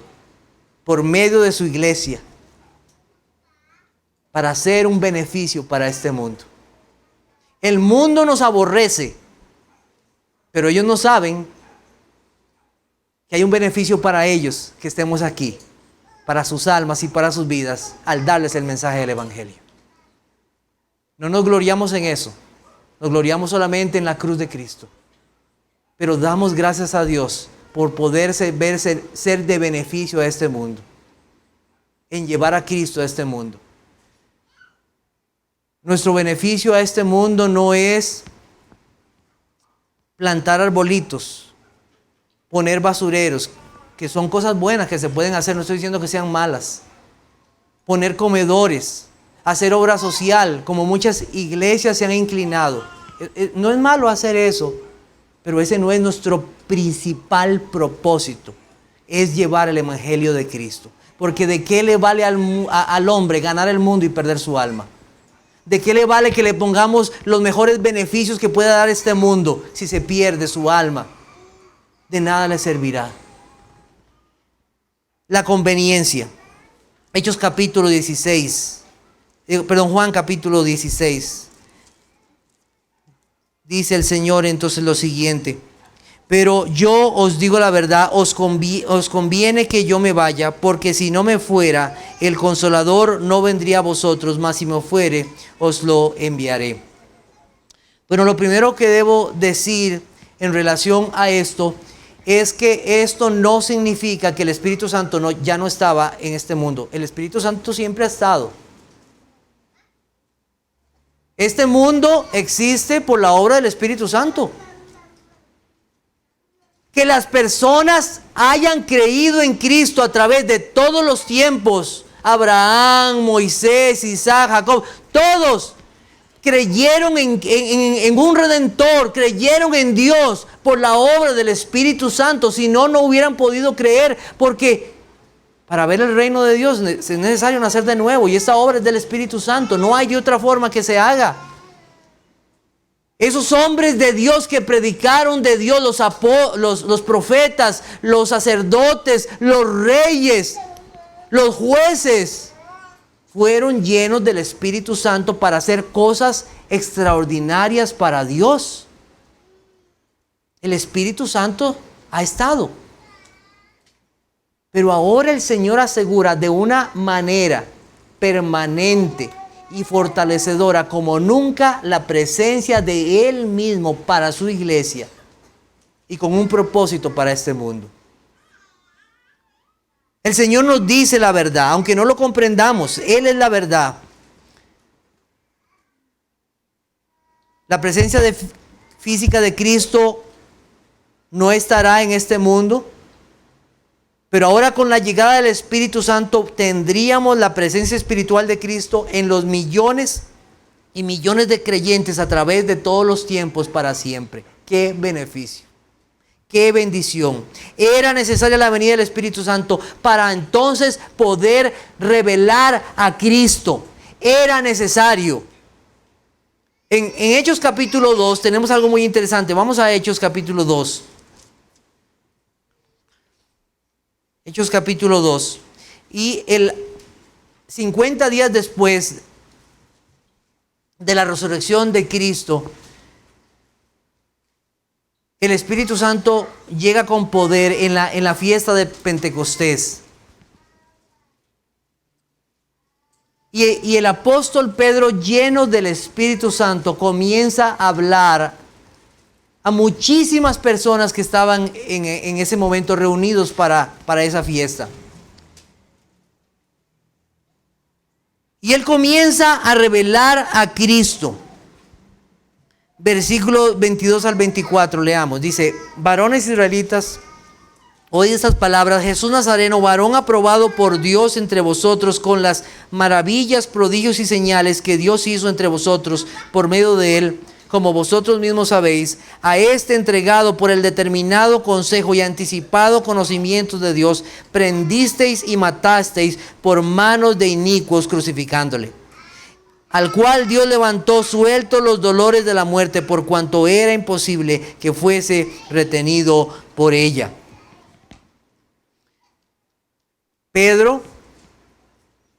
por medio de su iglesia para hacer un beneficio para este mundo. El mundo nos aborrece, pero ellos no saben que hay un beneficio para ellos que estemos aquí, para sus almas y para sus vidas, al darles el mensaje del Evangelio. No nos gloriamos en eso, Nos gloriamos solamente en la cruz de Cristo. Pero damos gracias a Dios por poder ser de beneficio a este mundo. En llevar a Cristo a este mundo. Nuestro beneficio a este mundo no es plantar arbolitos, poner basureros, que son cosas buenas que se pueden hacer, no estoy diciendo que sean malas. Poner comedores, hacer obra social, como muchas iglesias se han inclinado. No es malo hacer eso, pero ese no es nuestro principal propósito. Es llevar el evangelio de Cristo. Porque ¿de qué le vale al hombre ganar el mundo y perder su alma? ¿De qué le vale que le pongamos los mejores beneficios que pueda dar este mundo si se pierde su alma? De nada le servirá. La conveniencia. Hechos capítulo 16. Juan capítulo 16. Dice el Señor entonces lo siguiente. Pero yo os digo la verdad, os conviene que yo me vaya, porque si no me fuera, el Consolador no vendría a vosotros, mas si me fuere, os lo enviaré. Bueno, lo primero que debo decir en relación a esto es que esto no significa que el Espíritu Santo ya no estaba en este mundo. El Espíritu Santo siempre ha estado. Este mundo existe por la obra del Espíritu Santo. Que las personas hayan creído en Cristo a través de todos los tiempos, Abraham, Moisés, Isaac, Jacob, todos creyeron en un Redentor, creyeron en Dios por la obra del Espíritu Santo. Si no, no hubieran podido creer, porque para ver el reino de Dios es necesario nacer de nuevo, y esa obra es del Espíritu Santo. No hay de otra forma que se haga. Esos hombres de Dios que predicaron de Dios, los profetas, los sacerdotes, los reyes, los jueces, fueron llenos del Espíritu Santo para hacer cosas extraordinarias para Dios. El Espíritu Santo ha estado. Pero ahora el Señor asegura de una manera permanente y fortalecedora como nunca la presencia de Él mismo para su iglesia y con un propósito para este mundo. El Señor nos dice la verdad, aunque no lo comprendamos, Él es la verdad. La presencia física de Cristo no estará en este mundo. Pero ahora con la llegada del Espíritu Santo tendríamos la presencia espiritual de Cristo en los millones y millones de creyentes a través de todos los tiempos para siempre. ¡Qué beneficio! ¡Qué bendición! Era necesaria la venida del Espíritu Santo para entonces poder revelar a Cristo. Era necesario. En Hechos capítulo 2 tenemos algo muy interesante. Vamos a Hechos capítulo 2. Hechos capítulo 2. Y 50 días después de la resurrección de Cristo, el Espíritu Santo llega con poder en la fiesta de Pentecostés. Y el apóstol Pedro, lleno del Espíritu Santo, comienza a hablar a muchísimas personas que estaban en ese momento reunidos para esa fiesta. Y él comienza a revelar a Cristo. Versículo 22 al 24, leamos. Dice: varones israelitas, oíd estas palabras. Jesús Nazareno, varón aprobado por Dios entre vosotros, con las maravillas, prodigios y señales que Dios hizo entre vosotros por medio de él, como vosotros mismos sabéis, a este entregado por el determinado consejo y anticipado conocimiento de Dios, prendisteis y matasteis por manos de inicuos, crucificándole. Al cual Dios levantó sueltos los dolores de la muerte, por cuanto era imposible que fuese retenido por ella. Pedro,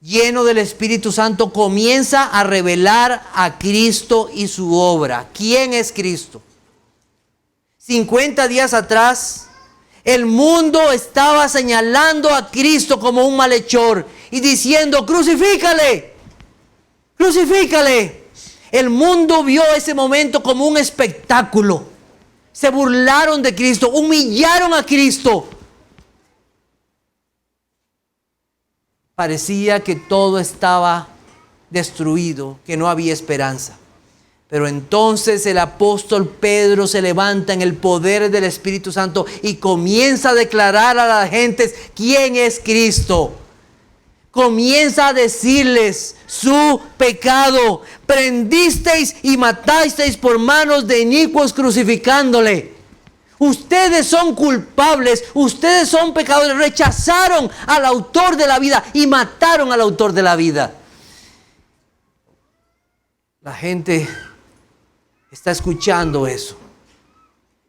lleno del Espíritu Santo, comienza a revelar a Cristo y su obra. ¿Quién es Cristo? 50 días atrás, el mundo estaba señalando a Cristo como un malhechor y diciendo: crucifícale, crucifícale. El mundo vio ese momento como un espectáculo. Se burlaron de Cristo, humillaron a Cristo. Parecía que todo estaba destruido, que no había esperanza. Pero entonces el apóstol Pedro se levanta en el poder del Espíritu Santo y comienza a declarar a las gentes quién es Cristo. Comienza a decirles su pecado. Prendisteis y matasteis por manos de inicuos crucificándole. Ustedes son culpables, ustedes son pecadores. Rechazaron al autor de la vida y mataron al autor de la vida. La gente está escuchando eso.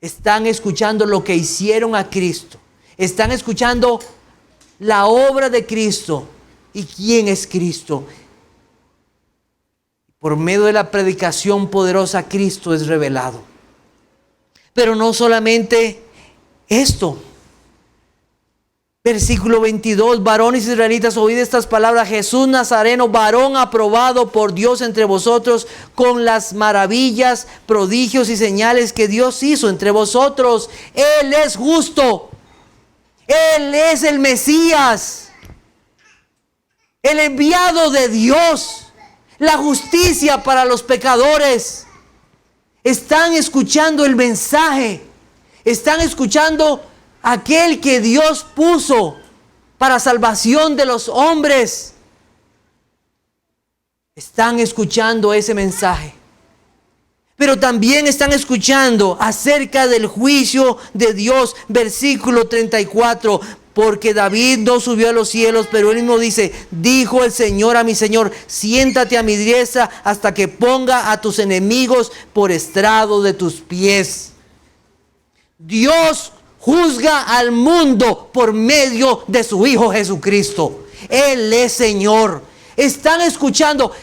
Están escuchando lo que hicieron a Cristo. Están escuchando la obra de Cristo. ¿Y quién es Cristo? Por medio de la predicación poderosa, Cristo es revelado. Pero no solamente esto. Versículo 22, varones israelitas, oíd estas palabras: Jesús Nazareno, varón aprobado por Dios entre vosotros, con las maravillas, prodigios y señales que Dios hizo entre vosotros. Él es justo. Él es el Mesías, el enviado de Dios, la justicia para los pecadores. Están escuchando el mensaje. Están escuchando aquel que Dios puso para salvación de los hombres. Están escuchando ese mensaje. Pero también están escuchando acerca del juicio de Dios. Versículo 34. Porque David no subió a los cielos, pero él mismo dice: dijo el Señor a mi Señor, siéntate a mi diestra hasta que ponga a tus enemigos por estrado de tus pies. Dios juzga al mundo por medio de su Hijo Jesucristo. Él es Señor. Están escuchando.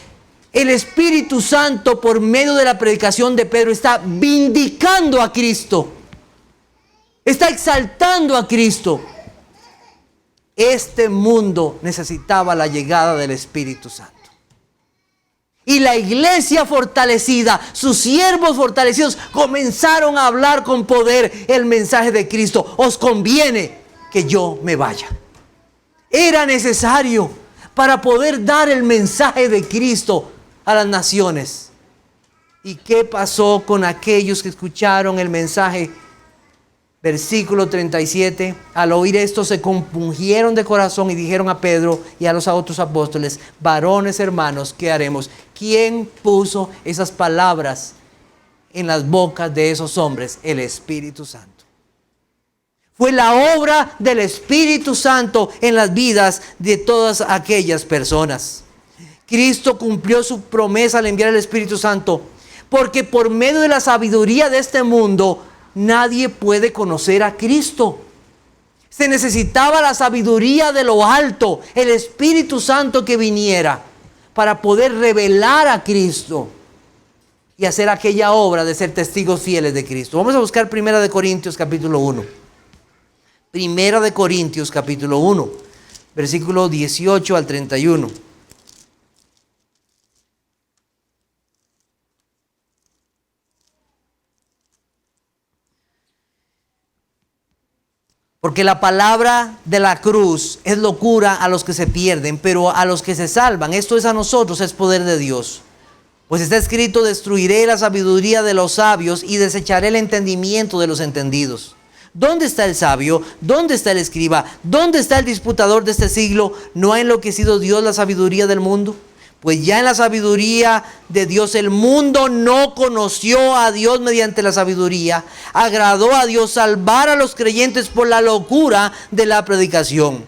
El Espíritu Santo, por medio de la predicación de Pedro, está vindicando a Cristo. Está exaltando a Cristo. Este mundo necesitaba la llegada del Espíritu Santo. Y la iglesia fortalecida, sus siervos fortalecidos, comenzaron a hablar con poder el mensaje de Cristo. Os conviene que yo me vaya. Era necesario para poder dar el mensaje de Cristo a las naciones. ¿Y qué pasó con aquellos que escucharon el mensaje? Versículo 37, al oír esto se compungieron de corazón y dijeron a Pedro y a los otros apóstoles: varones hermanos, ¿qué haremos? ¿Quién puso esas palabras en las bocas de esos hombres? El Espíritu Santo. Fue la obra del Espíritu Santo en las vidas de todas aquellas personas. Cristo cumplió su promesa al enviar el Espíritu Santo, porque por medio de la sabiduría de este mundo nadie puede conocer a Cristo. Se necesitaba la sabiduría de lo alto, el Espíritu Santo que viniera para poder revelar a Cristo y hacer aquella obra de ser testigos fieles de Cristo. Vamos a buscar 1 Corintios capítulo 1. 1 Corintios capítulo 1, versículo 18 al 31. Porque la palabra de la cruz es locura a los que se pierden, pero a los que se salvan, esto es a nosotros, es poder de Dios. Pues está escrito: destruiré la sabiduría de los sabios y desecharé el entendimiento de los entendidos. ¿Dónde está el sabio? ¿Dónde está el escriba? ¿Dónde está el disputador de este siglo? ¿No ha enloquecido Dios la sabiduría del mundo? Pues ya en la sabiduría de Dios el mundo no conoció a Dios mediante la sabiduría. Agradó a Dios salvar a los creyentes por la locura de la predicación.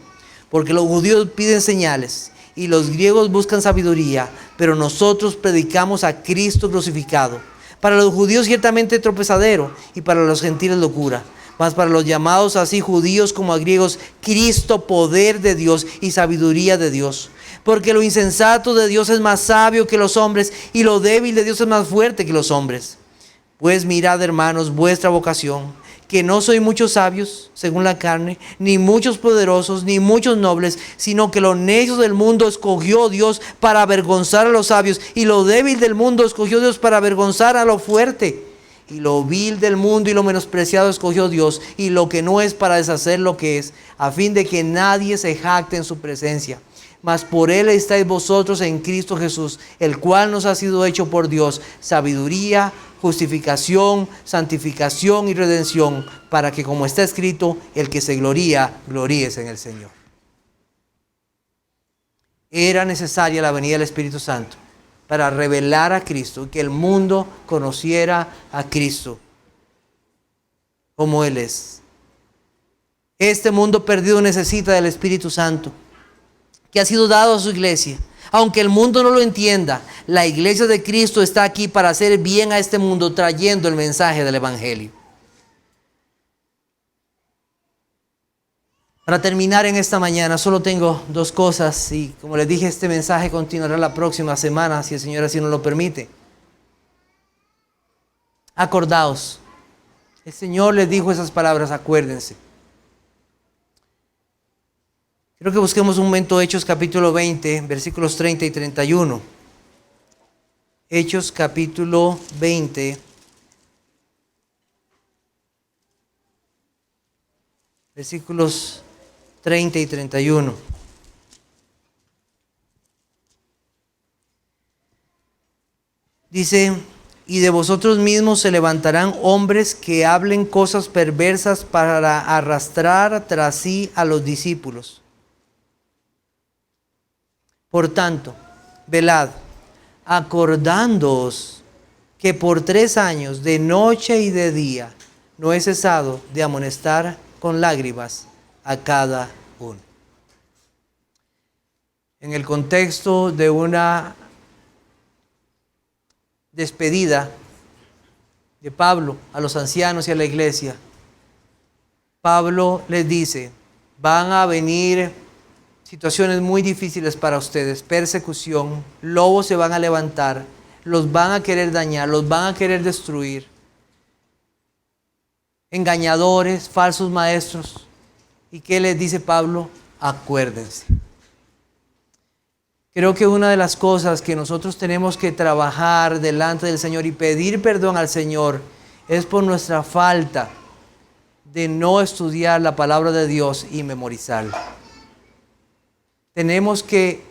Porque los judíos piden señales y los griegos buscan sabiduría, pero nosotros predicamos a Cristo crucificado. Para los judíos ciertamente tropezadero y para los gentiles locura. Mas para los llamados así judíos como a griegos, Cristo poder de Dios y sabiduría de Dios. Porque lo insensato de Dios es más sabio que los hombres, y lo débil de Dios es más fuerte que los hombres. Pues mirad, hermanos, vuestra vocación, que no soy muchos sabios, según la carne, ni muchos poderosos, ni muchos nobles, sino que lo necio del mundo escogió Dios para avergonzar a los sabios, y lo débil del mundo escogió Dios para avergonzar a lo fuerte. Y lo vil del mundo y lo menospreciado escogió Dios, y lo que no es para deshacer lo que es, a fin de que nadie se jacte en su presencia. Mas por Él estáis vosotros en Cristo Jesús, el cual nos ha sido hecho por Dios sabiduría, justificación, santificación y redención, para que, como está escrito, el que se gloría, gloríese en el Señor. Era necesaria la venida del Espíritu Santo para revelar a Cristo y que el mundo conociera a Cristo como Él es. Este mundo perdido necesita del Espíritu Santo, que ha sido dado a su iglesia. Aunque el mundo no lo entienda, la iglesia de Cristo está aquí para hacer bien a este mundo, trayendo el mensaje del Evangelio. Para terminar en esta mañana, solo tengo dos cosas, y como les dije, este mensaje continuará la próxima semana, si el Señor así nos lo permite. Acordaos, el Señor les dijo esas palabras, acuérdense. Quiero que busquemos un momento Hechos capítulo 20, versículos 30 y 31. Hechos capítulo 20, versículos 30 y 31. Dice: y de vosotros mismos se levantarán hombres que hablen cosas perversas para arrastrar tras sí a los discípulos. Por tanto, velad, acordándoos que por 3 años, de noche y de día, no he cesado de amonestar con lágrimas a cada uno. En el contexto de una despedida de Pablo a los ancianos y a la iglesia, Pablo les dice: van a venir situaciones muy difíciles para ustedes, persecución, lobos se van a levantar, los van a querer dañar, los van a querer destruir, engañadores, falsos maestros. ¿Y qué les dice Pablo? Acuérdense. Creo que una de las cosas que nosotros tenemos que trabajar delante del Señor y pedir perdón al Señor es por nuestra falta de no estudiar la palabra de Dios y memorizarla. Tenemos que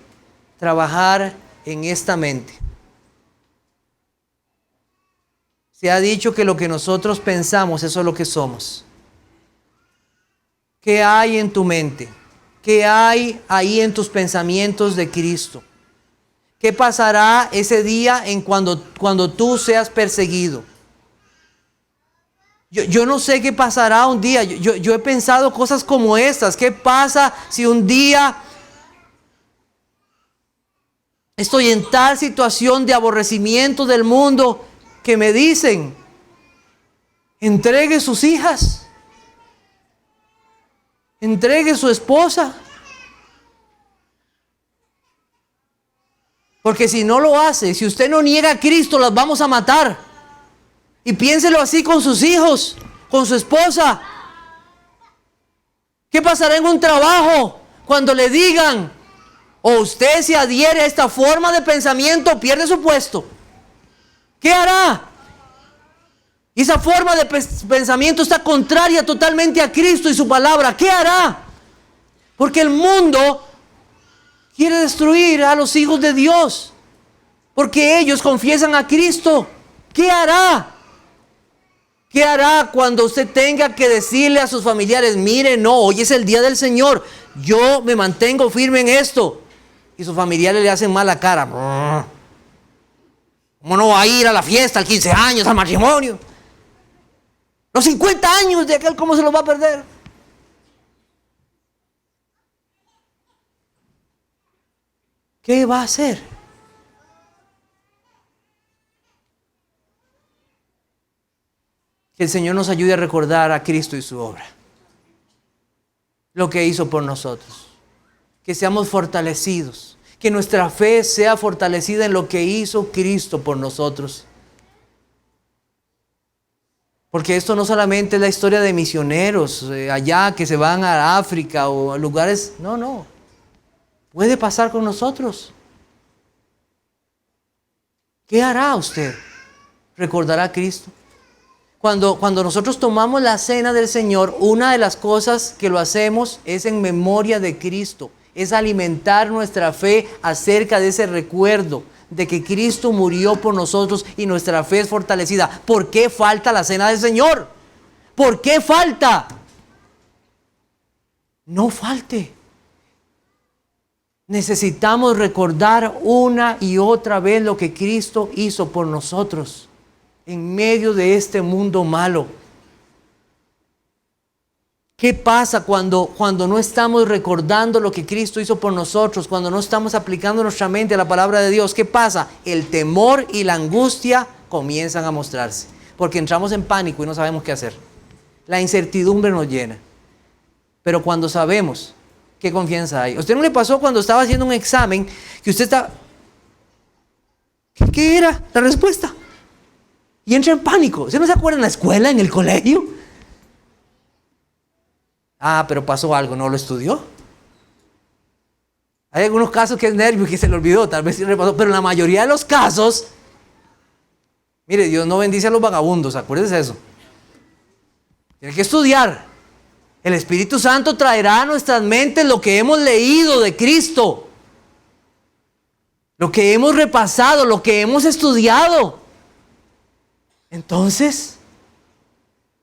trabajar en esta mente. Se ha dicho que lo que nosotros pensamos, eso es lo que somos. ¿Qué hay en tu mente? ¿Qué hay ahí en tus pensamientos de Cristo? ¿Qué pasará ese día cuando tú seas perseguido? Yo no sé qué pasará un día. Yo he pensado cosas como estas. ¿Qué pasa si un día estoy en tal situación de aborrecimiento del mundo que me dicen: entregue sus hijas, entregue su esposa? Porque si no lo hace, si usted no niega a Cristo, las vamos a matar. Y piénselo así con sus hijos, con su esposa. ¿Qué pasará en un trabajo cuando le digan: o usted se adhiere a esta forma de pensamiento, pierde su puesto? ¿Qué hará? Y esa forma de pensamiento está contraria totalmente a Cristo y su palabra. ¿Qué hará? Porque el mundo quiere destruir a los hijos de Dios, porque ellos confiesan a Cristo. ¿Qué hará? ¿Qué hará cuando usted tenga que decirle a sus familiares: mire, no, hoy es el día del Señor, yo me mantengo firme en esto? Y sus familiares le hacen mala cara. ¿Cómo no va a ir a la fiesta, al 15 años, al matrimonio? Los 50 años de aquel, ¿cómo se los va a perder? ¿Qué va a hacer? Que el Señor nos ayude a recordar a Cristo y su obra, lo que hizo por nosotros. Que seamos fortalecidos, que nuestra fe sea fortalecida en lo que hizo Cristo por nosotros. Porque esto no solamente es la historia de misioneros allá que se van a África o a lugares, no. Puede pasar con nosotros. ¿Qué hará usted? ¿Recordará a Cristo? Cuando nosotros tomamos la cena del Señor, una de las cosas que lo hacemos es en memoria de Cristo. Es alimentar nuestra fe acerca de ese recuerdo de que Cristo murió por nosotros y nuestra fe es fortalecida. ¿Por qué falta la cena del Señor? ¿Por qué falta? No falte. Necesitamos recordar una y otra vez lo que Cristo hizo por nosotros en medio de este mundo malo. ¿Qué pasa cuando no estamos recordando lo que Cristo hizo por nosotros? Cuando no estamos aplicando nuestra mente a la palabra de Dios. ¿Qué pasa? El temor y la angustia comienzan a mostrarse. Porque entramos en pánico y no sabemos qué hacer. La incertidumbre nos llena. Pero cuando sabemos, ¿qué confianza hay? ¿A usted no le pasó cuando estaba haciendo un examen que usted estaba... ¿Qué era la respuesta? Y entra en pánico. ¿Usted no se acuerda en la escuela, en el colegio? Pero pasó algo, no lo estudió. Hay algunos casos que es nervio, que se le olvidó, tal vez sí le pasó, pero en la mayoría de los casos, mire, Dios no bendice a los vagabundos, acuérdese de eso. Tiene que estudiar. El Espíritu Santo traerá a nuestras mentes lo que hemos leído de Cristo, lo que hemos repasado, lo que hemos estudiado. Entonces,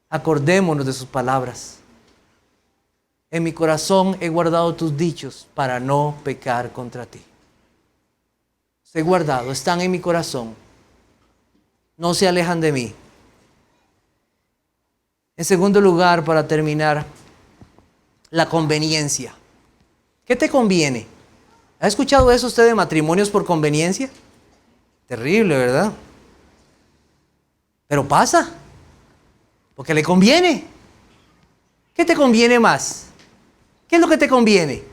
acordémonos de sus palabras. En mi corazón he guardado tus dichos para no pecar contra ti. Los he guardado, están en mi corazón. No se alejan de mí. En segundo lugar, para terminar, la conveniencia. ¿Qué te conviene? ¿Ha escuchado eso usted de matrimonios por conveniencia? Terrible, ¿verdad? Pero pasa, porque le conviene. ¿Qué te conviene más? ¿Qué es lo que te conviene?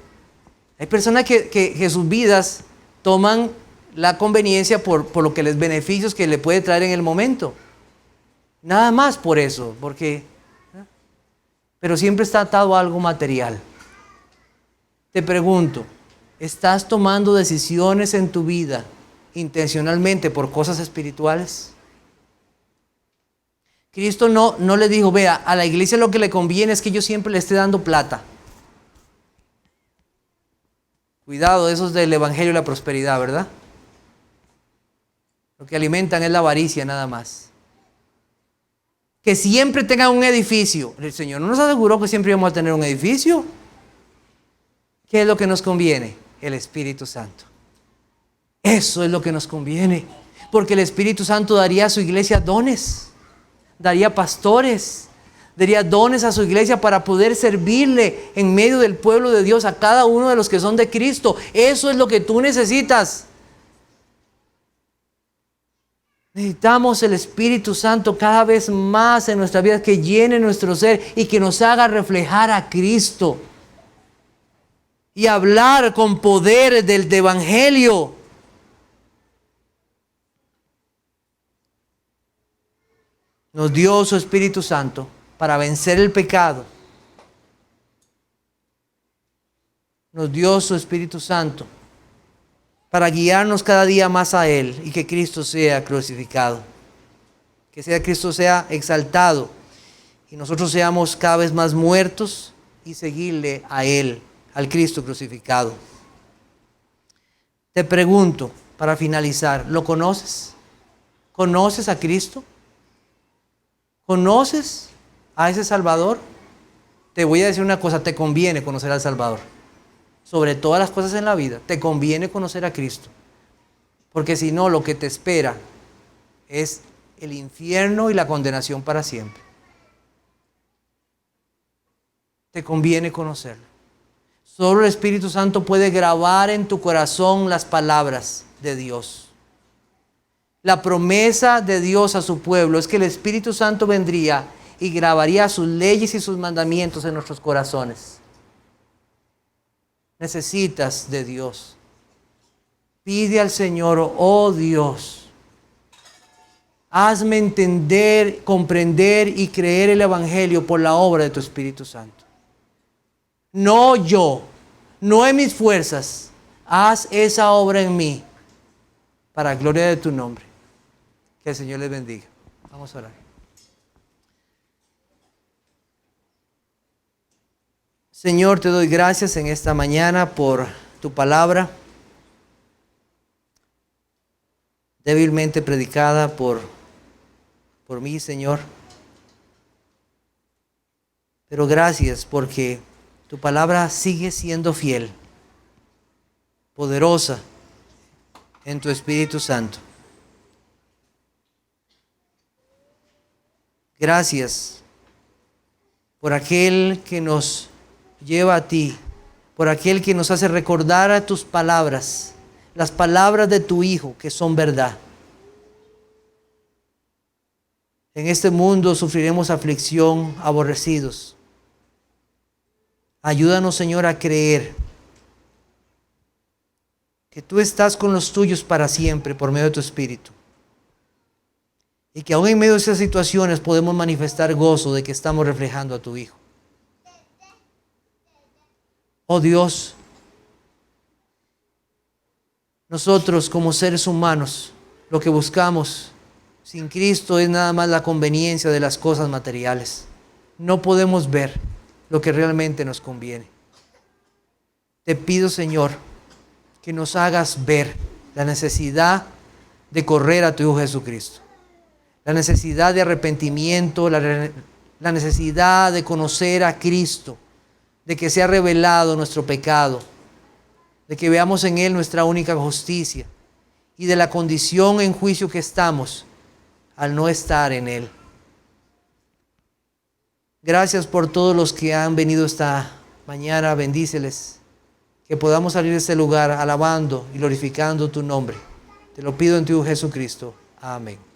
Hay personas que sus vidas toman la conveniencia por lo que les beneficios que le puede traer en el momento. Nada más por eso, pero siempre está atado a algo material. Te pregunto, ¿estás tomando decisiones en tu vida intencionalmente por cosas espirituales? Cristo no le dijo, vea, a la iglesia lo que le conviene es que yo siempre le esté dando plata. Cuidado, eso es del evangelio y la prosperidad, ¿verdad? Lo que alimentan es la avaricia nada más. Que siempre tengan un edificio. El Señor no nos aseguró que siempre íbamos a tener un edificio. ¿Qué es lo que nos conviene? El Espíritu Santo. Eso es lo que nos conviene. Porque el Espíritu Santo daría a su iglesia dones. Daría pastores, daría dones a su iglesia para poder servirle en medio del pueblo de Dios a cada uno de los que son de Cristo. Eso es lo que tú necesitas. Necesitamos el Espíritu Santo cada vez más en nuestra vida, que llene nuestro ser y que nos haga reflejar a Cristo y hablar con poder del evangelio. Nos dio su Espíritu Santo para vencer el pecado. Nos dio su Espíritu Santo para guiarnos cada día más a Él y que Cristo sea crucificado. Que Cristo sea exaltado y nosotros seamos cada vez más muertos y seguirle a Él, al Cristo crucificado. Te pregunto, para finalizar, ¿lo conoces? ¿Conoces a Cristo? ¿Conoces a ese Salvador? Te voy a decir una cosa, te conviene conocer al Salvador. Sobre todas las cosas en la vida, te conviene conocer a Cristo. Porque si no, lo que te espera es el infierno y la condenación para siempre. Te conviene conocerlo. Solo el Espíritu Santo puede grabar en tu corazón las palabras de Dios. La promesa de Dios a su pueblo es que el Espíritu Santo vendría y grabaría sus leyes y sus mandamientos en nuestros corazones. Necesitas de Dios. Pide al Señor, oh Dios, Hazme entender, comprender y creer el Evangelio por la obra de tu Espíritu Santo. No yo, no en mis fuerzas. Haz esa obra en mí para gloria de tu nombre. Que el Señor les bendiga. Vamos a orar. Señor, te doy gracias en esta mañana por tu palabra, débilmente predicada por mí, Señor. Pero gracias porque tu palabra sigue siendo fiel, poderosa en tu Espíritu Santo. Gracias por aquel que nos lleva a ti, por aquel que nos hace recordar a tus palabras, las palabras de tu Hijo que son verdad. En este mundo sufriremos aflicción, aborrecidos. Ayúdanos, Señor, a creer que tú estás con los tuyos para siempre por medio de tu Espíritu. Y que aún en medio de esas situaciones podemos manifestar gozo de que estamos reflejando a tu Hijo. Oh Dios, nosotros como seres humanos, lo que buscamos sin Cristo es nada más la conveniencia de las cosas materiales. No podemos ver lo que realmente nos conviene. Te pido, Señor, que nos hagas ver la necesidad de correr a tu Hijo Jesucristo. La necesidad de arrepentimiento, la necesidad de conocer a Cristo, de que sea revelado nuestro pecado, de que veamos en Él nuestra única justicia y de la condición en juicio que estamos al no estar en Él. Gracias por todos los que han venido esta mañana, bendíceles, que podamos salir de este lugar alabando y glorificando tu nombre. Te lo pido en tu Hijo Jesucristo. Amén.